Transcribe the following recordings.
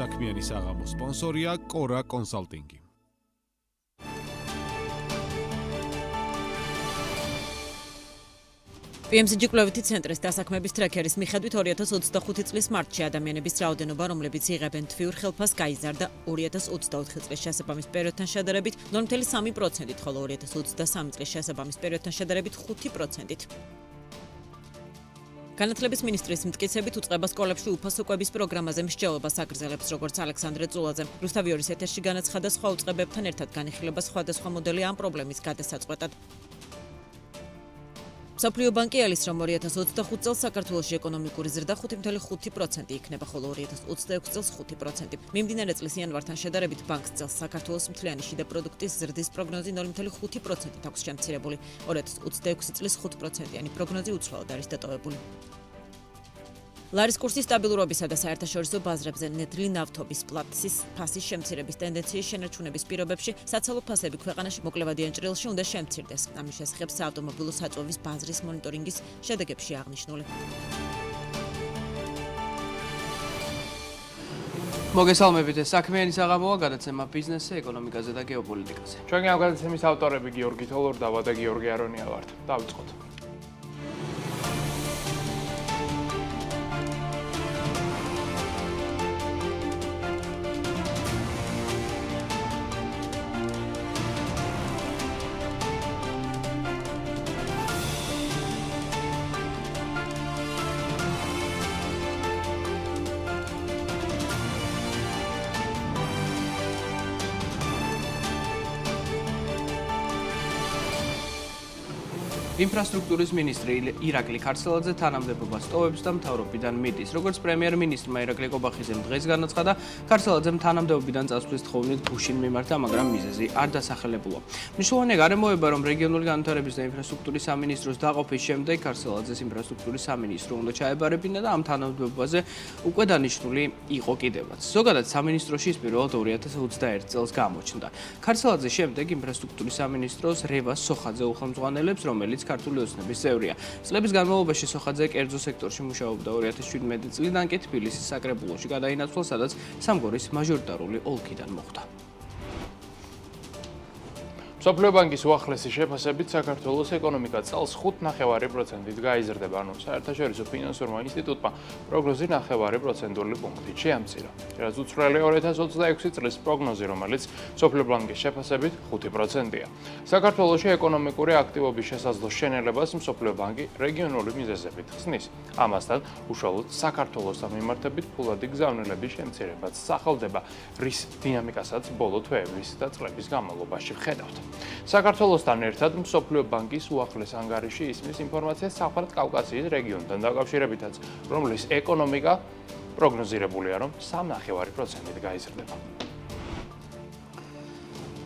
საქმიანი საღამოს სპონსორია კორა კონსალტინგი. PMCG კვლევითი ცენტრის დასაქმების ტრეკერის მიხედვით 2025 წლის მარტში ადამიანების რაოდენობა, რომლებიც იღებენ თვიურ ხელფასს, გაიზარდა 2024 წლის შესაბამის პერიოდთან შედარებით 0.3%-ით, ხოლო 2023 წლის შესაბამის პერიოდთან შედარებით 5%-ით. განათლების მინისტრის მტკიცებით უწყება სკოლებში უფასო კვების პროგრამაზე მსჯელობას აგრძელებს, როგორც ალექსანდრე წულაძე. რუსთავი 2 ეთერში განაცხადა სხვა უწყებებთან ერთად განიხილება სხვადასხვა მოდელი ამ პრობლემის გადასაწყვეტად. მსოფლიო ბანკი ელის, რომ 2025 წელს საქართველოში ეკონომიკური ზრდა 5.5% იქნება, ხოლო 2026 წელს 5%. მიმდინარე წლის იანვართან შედარებით ბანკს წელს საქართველოს მთლიანი შიდა პროდუქტის ზრდის პროგნოზი 0.5%-ით აქვს შემცირებული. 2026 წლის 5%-იანი პროგნოზი უცვლელად არის დატოვებული. ლარის კურსის სტაბილურობისა და საერთაშორისო ბაზრებზე ნედლი ნავთობის პლატის ფასის შემცირების ტენდენციის შენარჩუნების პირობებში საცალო ფასები ქვეყანაში მოკლევადიან ჭრილში უნდა შემცირდეს. ამის შესახებ საავტომობილო საწვევის ბაზრის მონიტორინგის შედეგებში აღნიშნული. მოგესალმებით, ეს საქმიანი საღამოა, გადაცემა ბიზნესზე, ეკონომიკაზე და გეოპოლიტიკაზე. ჩვენი ამ გადაცემის ავტორები გიორგი თოლორდავა და გიორგი არონია ვართ. დავიწყოთ. ინფრასტრუქტურის მინისტრი ირაკლი ქარცელაძე თანამდებობას ტოვებს და მთავრობიდან მიდის. როგორც პრემიერ-მინისტრმა ირაკლი კობახიძემ დღეს განაცხადა, ქარცელაძემ თანამდებობიდან წასვლის თხოვნით გუშინ მიმართა, მაგრამ მიზეზი არ დასახელებულა. მნიშვნელოვანია გარემოება, რომ რეგიონული განვითარების და ინფრასტრუქტურის სამინისტროს დაყოფის შემდეგ ქარცელაძეს ინფრასტრუქტურის სამინისტრო უნდა ჩაებარებინა და ამ თანამდებობაზე უკვე დანიშნული იყო კიდევაც. ზოგადად სამინისტროში ის პირველად 2021 წელს გამოჩნდა. ქარცელაძის შემდეგ ინფრასტრუქტურის სამინისტროს რევას სოხაძე უხელმძღვანელებს, რომელიც ქართული ოცნების წევრია. წლების განმავლობაში სოხაძე კერძო სექტორში მუშაობდა 2017 წლიდან კი თბილისის საკრებულოში გადაინაცვლა, სადაც სამგორის მაჟორიტარული ოლქიდან მოხვდა. მსოფლიო ბანკის უახლესი შეფასებით საქართველოს ეკონომიკა წელს 5.9%-ით გაიზრდება, ანუ საერთაშორისო ფინანსურმა ინსტიტუტმა პროგნოზი 0.9%-ული პუნქტით შეამცირა. რაც უცვლელია 2026 წლის პროგნოზი, რომელიც მსოფლიო ბანკის შეფასებით 5%-ია. საქართველოში ეკონომიკური აქტივობის შესაძლოს შენელებას მსოფლიო ბანკი რეგიონული მიზეზებით ხსნის. ამასთან უშუალოდ საქართველოსთან მიმართებით ფულადი გზავნილების შემცირებაც სახელდება, რის დინამიკასაც ბოლო თვეების და წლების განმავლობაში ვხედავთ. საქართველოსთან ერთად მსოფლიო ბანკის უახლეს ანგარიში ისმის ინფორმაციას სამხრეთ კავკასიის რეგიონთან დაკავშირებითაც, რომლის ეკონომიკა პროგნოზირებულია, რომ 3.9%-ით გაიზრდება.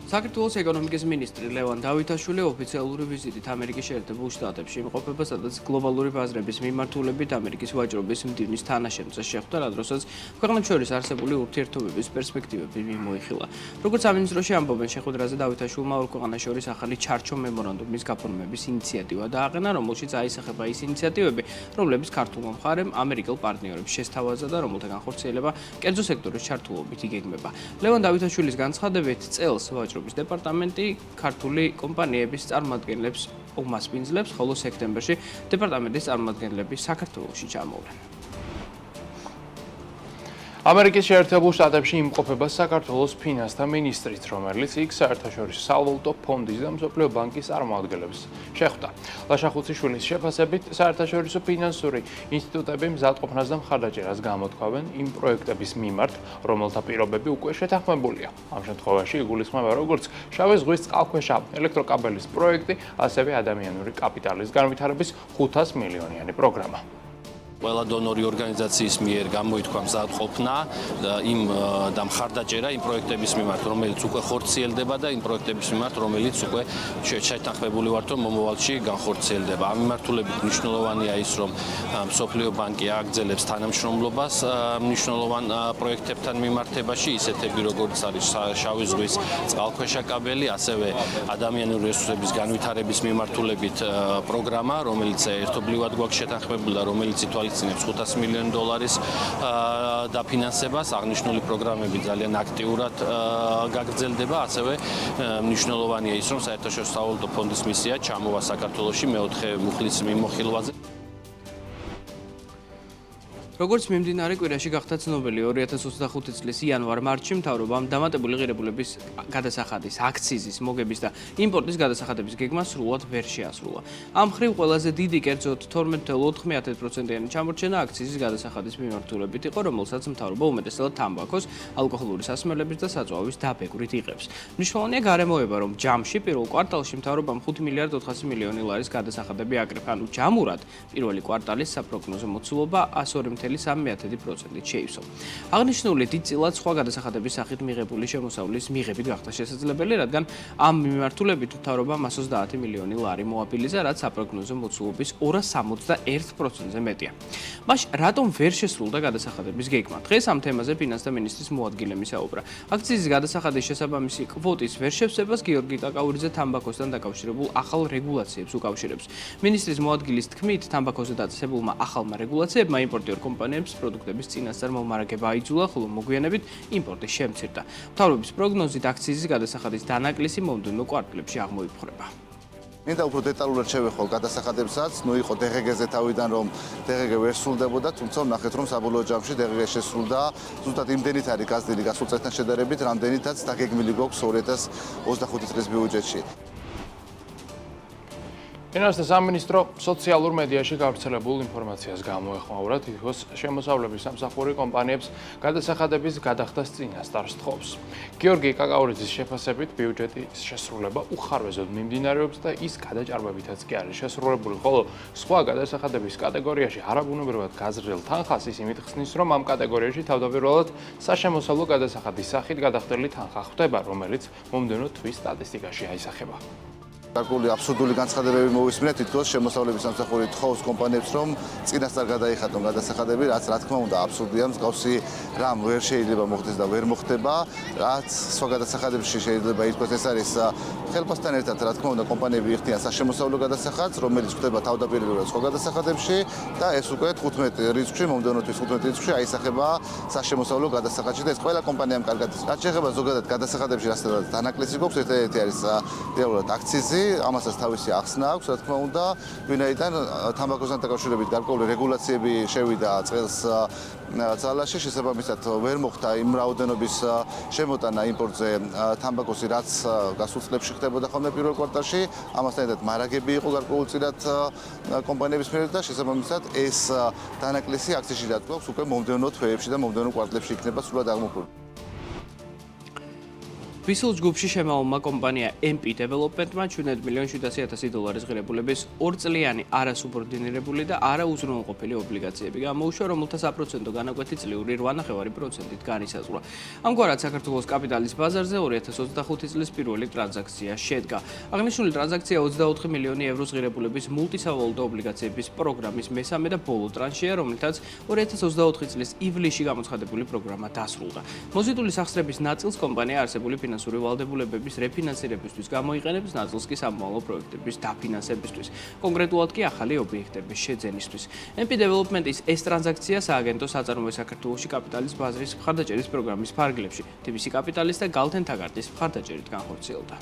საქართველოს ეკონომიკის მინისტრი ლევან დავითაშვილი ოფიციალური ვიზიტით ამერიკის შეერთებულ შტატებში იმყოფება, სადაც გლობალური ბაზრების მიმართულებით ამერიკის ვაჭრობის მდივნის თანაშემწეს შეხვდა, რა დროსაც ქვეყნებს შორის არსებული ურთიერთობების პერსპექტივები მიმოიხილა. როგორც სამინისტროში ამბობენ, შეხვედრაზე დავითაშვილმა ორ ქვეყანას შორის ახალი ჩარჩო მემორანდუმის გაფორმების ინიციატივა დააყენა, რომელშიც აისახება ის ინიციატივები, რომლებიც ქართულმა მხარემ ამერიკელ პარტნიორებს შესთავაზა და რომელთა განხორციელება კერძო სექტორის ჩართულობით იგეგმება. ლევან დავითაშვილის განცხადებით, წელს ვაჭრობის დეპარტამენტი ქართული კომპანიების წარმომადგენლებს უმასპინძლებს, ხოლო სექტემბერში დეპარტამენტის წარმომადგენლები საქართველოში ჩამოვლენ. ამერიკის შეერთებულ შტატებში იმყოფება საქართველოს ფინანსთა მინისტრიც, რომელიც იქ საერთაშორისო სავალუტო ფონდის და მსოფლიო ბანკის წარმომადგენლებს შეხვდა. ლაშახუციშვილის შეფასებით, საერთაშორისო ფინანსური ინსტიტუტები მზადყოფნას და მხარდაჭერას გამოთქვამენ იმ პროექტების მიმართ, რომელთა პირობები უკვე შეთანხმებულია. ამ შემთხვევაში იგულისხმება როგორც შავი ზღვის წყალქვეშა ელექტროკაბელის პროექტი, ასევე ადამიანური კაპიტალის განვითარების 500 მილიონიანი პროგრამა. ყველა დონორი ორგანიზაციის მიერ გამოითქვა მზადყოფნა იმ და მხარდაჭერა იმ პროექტების მიმართ, რომელიც უკვე ხორციელდება და იმ პროექტების მიმართ, რომელიც უკვე შეთანხმებული ვართ, რომ მომავალში განხორციელდება. ამ მიმართულებით მნიშვნელოვანია ის, რომ მსოფლიო ბანკი აგრძელებს თანამშრომლობას მნიშვნელოვან პროექტებთან მიმართებაში, ისეთები როგორც არის შავი ზღვის წყალქვეშა კაბელი, ასევე ადამიანური რესურსების განვითარების მიმართულებით პროგრამა, რომელიც ერთობლივად გვაქვს შეთანხმებული და რომელიც ითვალისწინებს $500 მილიონ დაფინანსებას. აღნიშნული პროგრამები ძალიან აქტიურად გაგრძელდება, ასევე მნიშვნელოვანია ის, რომ საერთაშორისო სავალუტო ფონდის მისია ჩამოვა საქართველოში მეოთხე მუხლის მიმოხილვაზე. როგორც მიმდინარე კვირაში გახდა ცნობილი 2025 წლის იანვარ-მარტში მთავრობამ დამატებული ღირებულების გადასახადის, აქციზის, მოგების და იმპორტის გადასახადების გეგმა სრულად ვერ შეასრულა. ამ მხრივ ყველაზე დიდი კერძოდ 12.90%-იანი ჩამორჩენა აქციზის გადასახადის მიმართულებით იყო, რომელსაც მთავრობა უმეტესად თამბაქოს, ალკოჰოლური სასმელების და საწვავის დაბეგვრით იღებს. მნიშვნელოვანია გარემოება, რომ ჯამში პირველ კვარტალში მთავრობამ 5 მილიარდ 400 მილიონი ლარის გადასახადები აკრიფა, ანუ ჯამურად პირველი კვარტალის საპროგნოზო მოცულობა 102.3%-ით შეივსო. აღნიშნული დიდწილად სხვა გადასახადების სახით მიღებული შემოსავლის მიღებით გახდა შესაძლებელი, რადგან ამ მიმართულებით მთავრობამ 130 მილიონი ლარი მოაპილიზა, რაც საპროგნოზო მოცულობის 271%-ზე მეტია. მაშინ რატომ ვერ შესრულდა გადასახადების გეგმა? დღეს ამ თემაზე ფინანსთა მინისტრის მოადგილემ ისაუბრა. აქციზის გადასახადის შესაბამისი კვოტის ვერ შევსებას გიორგი კაკაურიძე თამბაქოსთან დაკავშირებულ ახალ რეგულაციებს უკავშირებს. მინისტრის მოადგილის თქმით, თამბაქოზე დაწესებულმა ახალმა რეგულაციებმა იმპორტიორ კომპანიებს პროდუქტების წინასწარ მომარაგება აიძულა, ხოლო მოგვიანებით იმპორტი შემცირდა. მთავრობის პროგნოზით აქციზის გადასახადის დანაკლისი მომდევნო კვარტალებში აღმოიფხვრება. მინდა უფრო დეტალურად შევეხო გადასახადებსაც, იყო DGG-ზე თავიდან რომ DGG ვერ სრულდებოდა, თუმცა ნახეთ რომ საბოლოო ჯამში DGG შესრულდა, ზუსტად იმდენით არის გაზრდილი გასულ წელთან შედარებით, რამდენითაც დაგეგმილი გვაქვს 2025 წლის ბიუჯეტში. ფინანსთა სამინისტრო სოციალურ მედიაში გავრცელებულ ინფორმაციას გამოეხმაურა, თითქოს შემოსავლების სამსახური კომპანიებს გადასახადების გადახდას წინასწარ სთხოვს. გიორგი კაკაურიძის შეფასებით ბიუჯეტის შესრულება უხარვეზოდ მიმდინარეობს და ის გადაჭარბებითაც კი არის შესრულებული, ხოლო სხვა გადასახადების კატეგორიაში არაბუნებრივად გაზრდილ თანხას ის იმით ხსნის, რომ ამ კატეგორიაში თავდაპირველად საშემოსავლო გადასახადის სახით გადახდილი თანხა ხდება, რომელიც მომდევნო თვის სტატისტიკაში აისახება. გარკვეული აბსურდული განცხადებები მოვისმინეთ, თითქოს შემოსავლების სამსახური თხოვს კომპანიებს, რომ წინასწარ გადაიხადონ გადასახადები, რაც რა თქმა უნდა აბსურდია, მსგავსი რამ ვერ შეიძლება მოხდეს და ვერ მოხდება, რაც სხვა გადასახადებში შეიძლება ითქვას ეს არის ხელფასთან ერთად, რა თქმა უნდა კომპანიები იხდიან საშემოსავლო გადასახადს, რომელიც ხდება თავდაპირველად სხვა გადასახადებში და ეს უკვე 15 რიცხვში, მომდევნო თვის 15 რიცხვში აისახება საშემოსავლო გადასახადში და ეს ყველა კომპანიამ კარგად იცის. რაც შეეხება ზოგადად გადასახადებში, რასაც დანაკლისი გვაქვს, ერთ-ერთი არის რეალურად აქციზი. ამასაც თავისი ახსნა აქვს, რა თქმა უნდა, ვინაიდან თამბაქოსთან დაკავშირებით გარკვეული რეგულაციები შევიდა წელს ძალაში, შესაბამისად ვერ მოხდა იმ რაოდენობის შემოტანა იმპორტზე თამბაქოსი, რაც გასულ წლებში ხდებოდა ხოლმე პირველ კვარტალში, ამასთან ერთად მარაგები იყო გარკვეულწილად კომპანიების მიერ და შესაბამისად ეს დანაკლისი აქციაში რაც გვაქვს უკვე მომდევნო თვეებში და მომდევნო კვარტალებში იქნება სრულად აღმოფხვრული. ვისულ ჯგუფში შემავალმა კომპანია MP Development-მა $7.7 მილიონ ღირებულების 2 წლიანი არასუბორდინირებული და არაუზრუნველყოფილი ობლიგაციები გამოუშვა, რომელთა საპროცენტო განაკვეთი წლიური 8.5%-ით განისაზღვრა. ამგვარად საქართველოს კაპიტალის ბაზარზე 2025 წლის პირველი ტრანზაქცია შედგა. აღნიშნული ტრანზაქცია 24 მილიონი ევროს ღირებულების მულტისავალუტო ობლიგაციების პროგრამის მესამე და ბოლო ტრანშია, რომელთაც 2024 წლის ივლისში გამოცხადებული პროგრამა დასრულდა. მოზიდული სახსრების ნაწილს კომპანია არსებული ფინანსური ვალდებულებების რეფინანსირებისთვის გამოიყენებს, ნაწილს კი სამომავლო პროექტების დაფინანსებისთვის, კონკრეტულად კი ახალი ობიექტების შეძენისთვის. MP Development-ის ეს ტრანზაქცია სააგენტო საწარმოო საქართველოში კაპიტალის ბაზრის მხარდაჭერის პროგრამის ფარგლებში, TBC კაპიტალის და Galten Tagartis მხარდაჭერით განხორციელდა.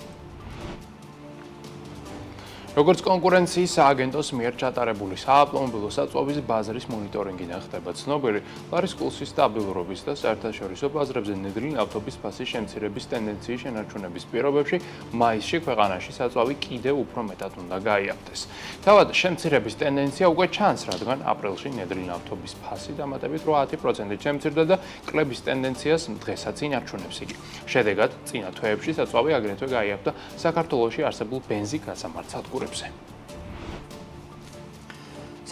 როგორც კონკურენციის სააგენტოს მიერ ჩატარებული საავტომობილო საწვავის ბაზრის მონიტორინგიდან ხდება ცნობილი, ლარის კურსის სტაბილურობის და საერთაშორისო ბაზრებზე ნედლი ნავთობის ფასის შემცირების ტენდენციის შენარჩუნების პირობებში მაისში ქვეყანაში საწვავი კიდევ უფრო მეტად უნდა გაიაფთეს. თავად შემცირების ტენდენცია უკვე ჩანს, რადგან აპრილში ნედლი ნავთობის ფასი დამატებით 8%-ით შემცირდა და კლების ტენდენციას დღესაც ინარჩუნებს იგი. შედეგად, წინა თვეებში საწვავი აგრეთვე გაიაფთა საქართველოში არსებულ ბენზინ-გასამართ სადგურებზე.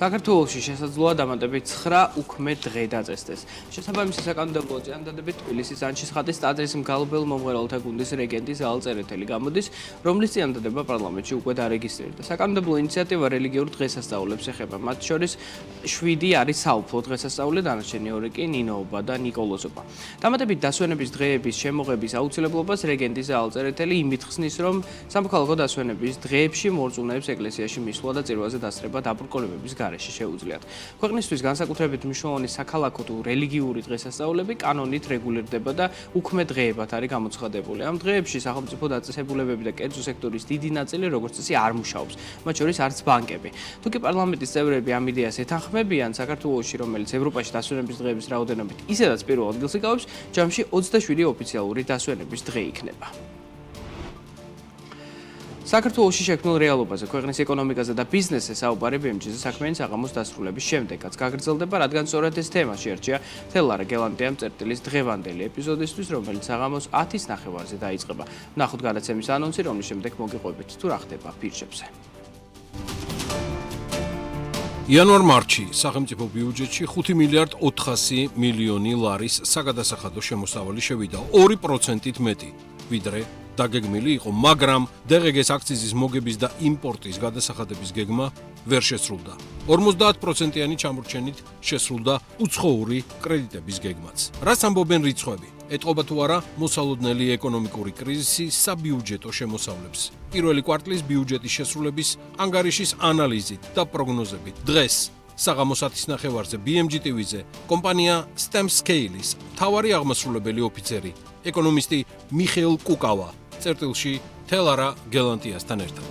საქართველოში შესაძლოა დამატებით 9 უქმე დღე დაწესდეს. შესაბამისი საკანონმდებლო წინადადებით თბილისის ანჩისხატის ტაძრის მგალობელ მომღერალთა გუნდის რეგენტი ზაალ-წერეთელი გამოდის, რომლის წინადადება პარლამენტში უკვე დარეგისტრირდა. საკანონმდებლო ინიციატივა რელიგიურ დღესასწაულებს ეხება, მათ შორის 7 არის საუფლო დღესასწაული, დანარჩენი 2 კი ნინოობა და ნიკოლოზობა. დამატებით დასვენების დღეების შემოღების აუცილებლობას რეგენტი ზაალ-წერეთელი იმით ხსნის, რომ სამოქალაქო დასვენების დღეებში მორწმუნეებს ეკლესიაში მისვლა და წირვაზე დასწრება დაბრკოლებების გარდა გარეშე შეუძლიათ. ქვეყნისთვის განსაკუთრებით მნიშვნელოვანი საქალაქო თუ რელიგიური დღესასწაულები კანონით რეგულირდება და უქმე დღეებად არის გამოცხადებული. ამ დღეებში სახელმწიფო დაწესებულებები და კერძო სექტორის დიდი ნაწილი როგორც წესი არ მუშაობს, მათ შორის არც ბანკები. თუკი პარლამენტის წევრები ამ იდეას ეთანხმებიან, საქართველოში, რომელიც ევროპაში დასვენების დღეების რაოდენობით ისედაც პირველ ადგილს იკავებს, ჯამში 27 ოფიციალური დასვენების დღე იქნება. საქართველოში შექმნილ რეალობაზე, ქვეყნის ეკონომიკაზე და ბიზნესზე საუბარი BMG-ზე საქმიანი საღამოს დასრულების შემდეგაც გაგრძელდება, რადგან სწორედ ეს თემა შეერჩია თელარა გელანტიამ წერტილის დღევანდელი ეპიზოდისთვის, რომელიც საღამოს 10-ის ნახევარზე დაიწყება. ვნახოთ გადაცემის ანონსი, რომლის შემდეგ მოგიყვებით თუ რა ხდება ბირჟებზე. იანვარ-მარტში სახელმწიფო ბიუჯეტში 5 მილიარდ 400 მილიონი ლარის საგადასახადო შემოსავალი შევიდა 2%-ით მეტი, ვიდრე დაგეგმილი იყო, მაგრამ DGG-ს აქციზის მოგების და იმპორტის გადასახადების გეგმა ვერ შესრულდა. 50%-იანი ჩამორჩენით შესრულდა უცხოური კრედიტების გეგმაც. რას ამბობენ რიცხვები? ეტყობა თუ არა მოსალოდნელი ეკონომიკური კრიზისი საბიუჯეტო შემოსავლებს. პირველი კვარტლის ბიუჯეტის შესრულების ანგარიშის ანალიზით და პროგნოზებით დღეს საღამოს 10-ის ნახევარზე BMG TV-ზე კომპანია STEMscale-ის მთავარი აღმასრულებელი ოფიცერი, ეკონომისტი მიხეილ კუკავა წერტილში თელარა გელანტიასთან ერთად.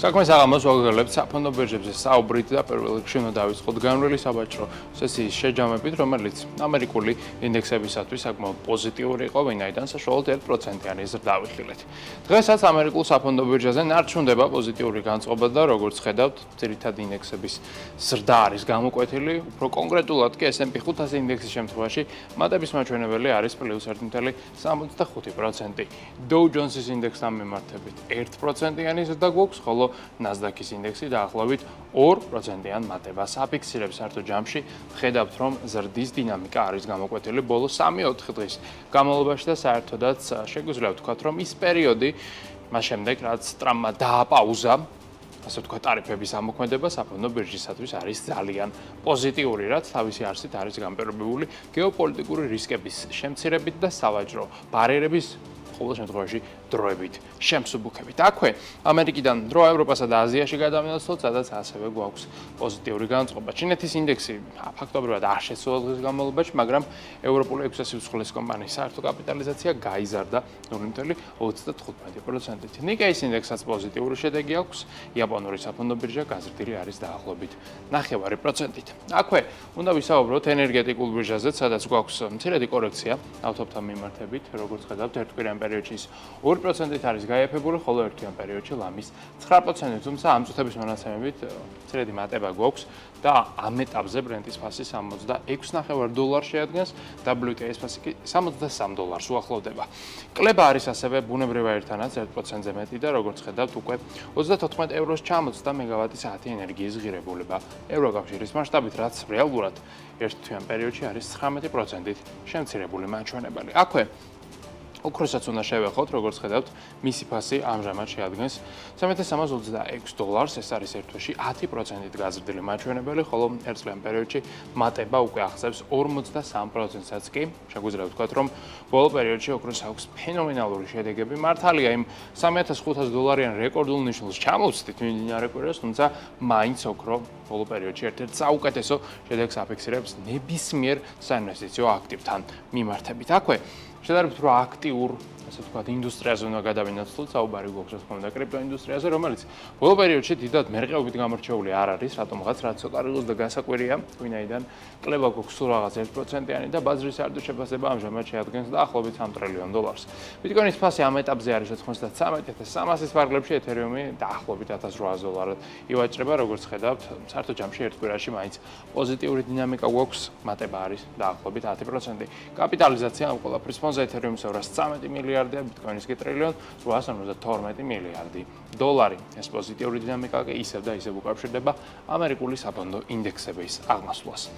საქმე საღამოს ვაგრძელებთ საფონდო ბირჟებზე საუბრით და პირველ რიგში უნდა დავიწყოთ განვლილი საბაჭრო სესიის შეჯამებით, რომელიც ამერიკული ინდექსებისათვის საკმაოდ პოზიტიური იყო, ვინაიდან საშუალოდ 1%-იანი ზრდა ავიხილეთ. დღესაც ამერიკულ საფონდო ბირჟაზე ნარჩუნდება პოზიტიური განწყობა და როგორც ხედავთ, ძირითადი ინდექსების ზრდა არის გამოკვეთილი, უფრო კონკრეტულად კი S&P 500 ინდექსის შემთხვევაში მატების მაჩვენებელი არის +1.75%. Dow Jones-ის ინდექსთან მიმართებით 1%-იანი ზრდა გვაქვს, ხოლო NASDAQ-ის ინდექსი დაახლოებით 2%-იან მატებას აფიქსირებს. საერთო ჯამში ხედავთ, რომ ზრდის დინამიკა არის გამოკვეთილი ბოლო 3-4 დღის განმავლობაში და საერთოდაც შეგვიძლია ვთქვათ, რომ ის პერიოდი მას შემდეგ, რაც ტრამპმა დააპაუზა ასე ვთქვათ, ტარიფების ამოქმედება საფონდო ბირჟისათვის არის ძალიან პოზიტიური, რაც თავისი არსით არის განპირობებული გეოპოლიტიკური რისკების შემცირებით და სავაჭრო ბარიერების ყოველ შემთხვევაში დროებით შემსუბუქებით. აქვე ამერიკიდან დრო ევროპასა და აზიაში გადავინაცვლოთ, სადაც ასევე გვაქვს პოზიტიური განწყობა. ჩინეთის ინდექსი ფაქტობრივად არ შესულა დღის განმავლობაში, მაგრამ ევროპული 600 უცხოელი კომპანიის საერთო კაპიტალიზაცია გაიზარდა 0.35%-ით. ნიკეის ინდექსსაც პოზიტიური შედეგი აქვს, იაპონური საფონდო ბირჟა გაზრდილი არის დაახლოებით 0.5%-ით. აქვე უნდა ვისაუბროთ ენერგეტიკულ ბირჟაზე, სადაც გვაქვს მცირედი კორექცია ნავთობთან მიმართებით, როგორც ხედავთ, ერთკვირიან პერიოდში 2%-ით არის გაიაფებული, ხოლო ერთკვირიან პერიოდში ლამის 9%-ით, თუმცა ამ წუთების მონაცემებით მცირედი მატება გვაქვს და ამ ეტაპზე ბრენტის ფასი $66.5 შეადგენს, WTI-ის ფასი კი $63 უახლოვდება. კლება არის ასევე ბუნებრივ აირთანაც 1%-ზე მეტი და როგორც ხედავთ, უკვე 34 ევროს ჩამოწდა მეგავატი საათი ენერგიის ღირებულება ევროკავშირის მასშტაბით, რაც რეალურად ერთკვირიან პერიოდში არის 19%-ით შემცირებული მაჩვენებელი. აქვე ოქროსაც უნდა შევეხოთ, როგორც ხედავთ, მისი ფასი ამჟამად შეადგენს $3326, ეს არის ერთ თვეში 10%-ით გაზრდილი მაჩვენებელი, ხოლო ერთწლიან პერიოდში მატება უკვე აღწევს 43%-საც კი. შეგვიძლია ვთქვათ, რომ ბოლო პერიოდში ოქროს აქვს ფენომენალური შედეგები. მართალია იმ $3500-იან რეკორდულ ნიშნულს ჩამოვცდით მიმდინარე კვირას, თუმცა მაინც ოქრო ბოლო პერიოდში ერთ-ერთ საუკეთესო შედეგს აფიქსირებს ნებისმიერ საინვესტიციო აქტივთან მიმართებით. აქვე შედარებით უფრო აქტიურ, ასე ვთქვათ, ინდუსტრიაზე უნდა გადავინაცვლოთ, საუბარი გვაქვს რა თქმა უნდა კრიპტოინდუსტრიაზე, რომელიც ბოლო პერიოდში დიდად მერყეობით გამორჩეული არ არის, რატომღაც რაც ცოტა რიგოს და განსაკვირია, ვინაიდან კლება გვაქვს სულ რაღაც 1%-იანი და ბაზრის საერთო შეფასება ამჟამად შეადგენს დაახლოებით $3 ტრილიონ. ბიტკოინის ფასი ამ ეტაპზე არის 93,300-ის ფარგლებში, ეთერიუმი დაახლოებით $1800 ივაჭრება, როგორც ხედავთ, საერთო ჯამში ერთ კვირაში მაინც პოზიტიური დინამიკა გვაქვს, მატება არის დაახლოებით 10%. კაპიტალიზაცია ამ ყველაფრის ფონზე ეთერიუმის 213 მილიარდია, ბიტკოინის კი $1.352 მილიარდი. ეს პოზიტიური დინამიკა ისევ და ისევ უკავშირდება ამერიკული საფონდო ინდექსების აღმასვლას.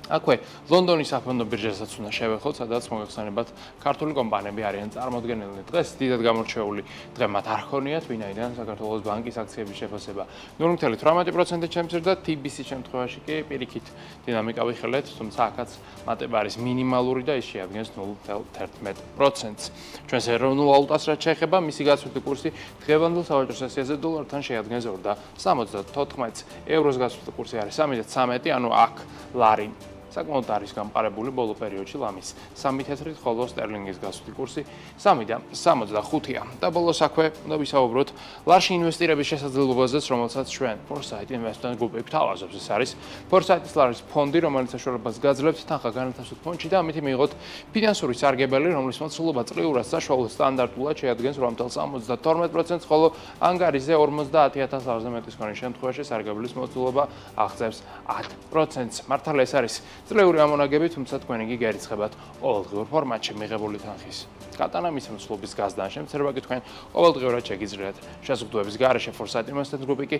აქვე ლონდონის საფონდო ბირჟასაც უნდა შევეხოთ, სადაც მოგეხსენებათ ქართული კომპანიები არიან წარმოდგენილნი. დღეს დიდად გამორჩეული დღე მათ არ ხონიათ, ვინაიდან საქართველოს ბანკის აქციების შეფასება 0.18%-ით შემცირდა, TBC-ის შემთხვევაში კი პირიქით დინამიკა ვიხილეთ, თუმცა აქაც მატება არის მინიმალური და ის შეადგენს 0.11%-ს. ჩვენს ეროვნულ ვალუტას რაც შეეხება, მისი გაცვლითი კურსი დღევანდელ სავაჭრო სესიაზე დოლართან შეადგენს 2.74-ს, ევროს გაცვლითი კურსი არის 3.13, ანუ აქ ლარი საკმაოდ არის გამყარებული ბოლო პერიოდში ლამის 3 თეთრით, ხოლო სტერლინგის გაცვლითი კურსი 3.65-ია. და ბოლოს აქვე უნდა ვისაუბროთ ლარში ინვესტირების შესაძლებლობაზეც, რომელსაც ჩვენ Foresight Investment Group-ი გვთავაზობს. ეს არის Foresight ლარის ფონდი, რომელიც საშუალებას გაძლევს თანხა განათავსოთ ფონდში და ამით მიიღოთ ფინანსური სარგებელი, რომლის მოცულობა წლიურად საშუალო სტანდარტულად შეადგენს 8.72%-ს, ხოლო ანგარიზე 50,000 ლარზე მეტის ქონის შემთხვევაში სარგებლის მოცულობა აღწევს 10%-ს. მართალია ეს არის წლიური ამონაგები, თუმცა თქვენ იგი გერიცხებათ ყოველდღიურ ფორმატში მიღებული თანხის გატანა, მის მოცულობის გაზრდა ან შემცირება კი თქვენ ყოველდღიურად შეგიძლიათ. შესაძლებლობის გარეშე Foresight Investment Group-ი კი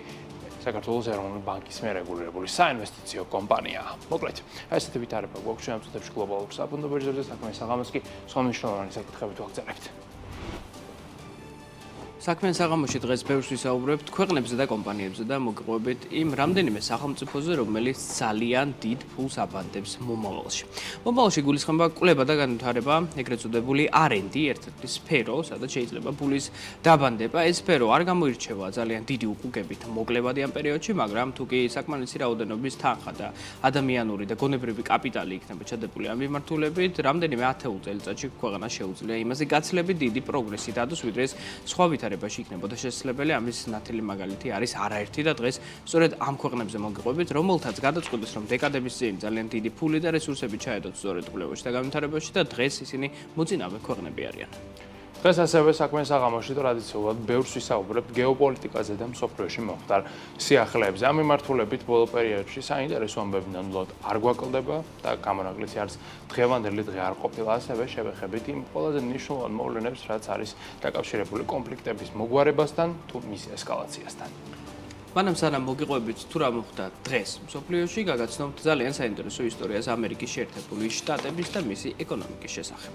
საქართველოს ეროვნული ბანკის მიერ რეგულირებული საინვესტიციო კომპანიაა. მოკლედ, ესეთი ვითარება გვაქვს ჩვენ ამ წუთებში გლობალურ საფონდო ბირჟებზე, საქმის საღამოს კი სხვა მნიშვნელოვანი საკითხებით ვაგრძელებთ. საქმიან საღამოში დღეს ბევრს ვისაუბრებთ ქვეყნებზე და კომპანიებზე და მოგყვებით იმ რამდენიმე სახელმწიფოზე, რომელიც ძალიან დიდ ფულს აბანდებს მომავალში. მომავალში გულისხმობა კვლევა და განვითარება, ეგრეთ წოდებული R&D, ერთ-ერთი სფერო, სადაც შეიძლება ფულის დაბანდება. ეს სფერო არ გამოირჩევა ძალიან დიდი უკუგებით მოკლევადი ამ პერიოდში, მაგრამ თუ კი საკმარისი რაოდენობის თანხა და ადამიანური და გონებრივი კაპიტალი იქნება ჩადებული ამ მიმართულებით, რამდენიმე ათეულ წელიწადში ქვეყანა შეუძლია იმაზე გაცილებით დიდი პროგრესი დადოს, ვიდრე ეს სხვა ვითარებაში იქნებოდა შესაძლებელი. ამის ნათელი მაგალითი არის არაერთი და დღეს სწორედ ამ ქვეყნებზე მოგიყვებით, რომელთაც გადაწყვიტეს, რომ დეკადების წინ ძალიან დიდი ფული და რესურსები ჩაედოთ სწორედ კვლევაში და განვითარებაში და დღეს ისინი მოწინავე ქვეყნები არიან. დღეს ასევე საქმიან საღამოში ტრადიციულად ბევრს ვისაუბრებთ გეოპოლიტიკაზე და მსოფლიოში მომხდარ სიახლეებზე. ამ მიმართულებით ბოლო პერიოდში საინტერესო ამბები ნამდვილად არ გვაკლდება და გამონაკლისი არის დღევანდელი დღე არ ყოფილა, ასევე შევეხებით იმ ყველაზე მნიშვნელოვან მოვლენებს, რაც არის დაკავშირებული კონფლიქტების მოგვარებასთან თუ მის ესკალაციასთან. მანამ სანამ მოგიყვებით თუ რა მოხდა დღეს მსოფლიოში, გაგაცნობთ ძალიან საინტერესო ისტორიას ამერიკის შეერთებული შტატების და მისი ეკონომიკის შესახებ.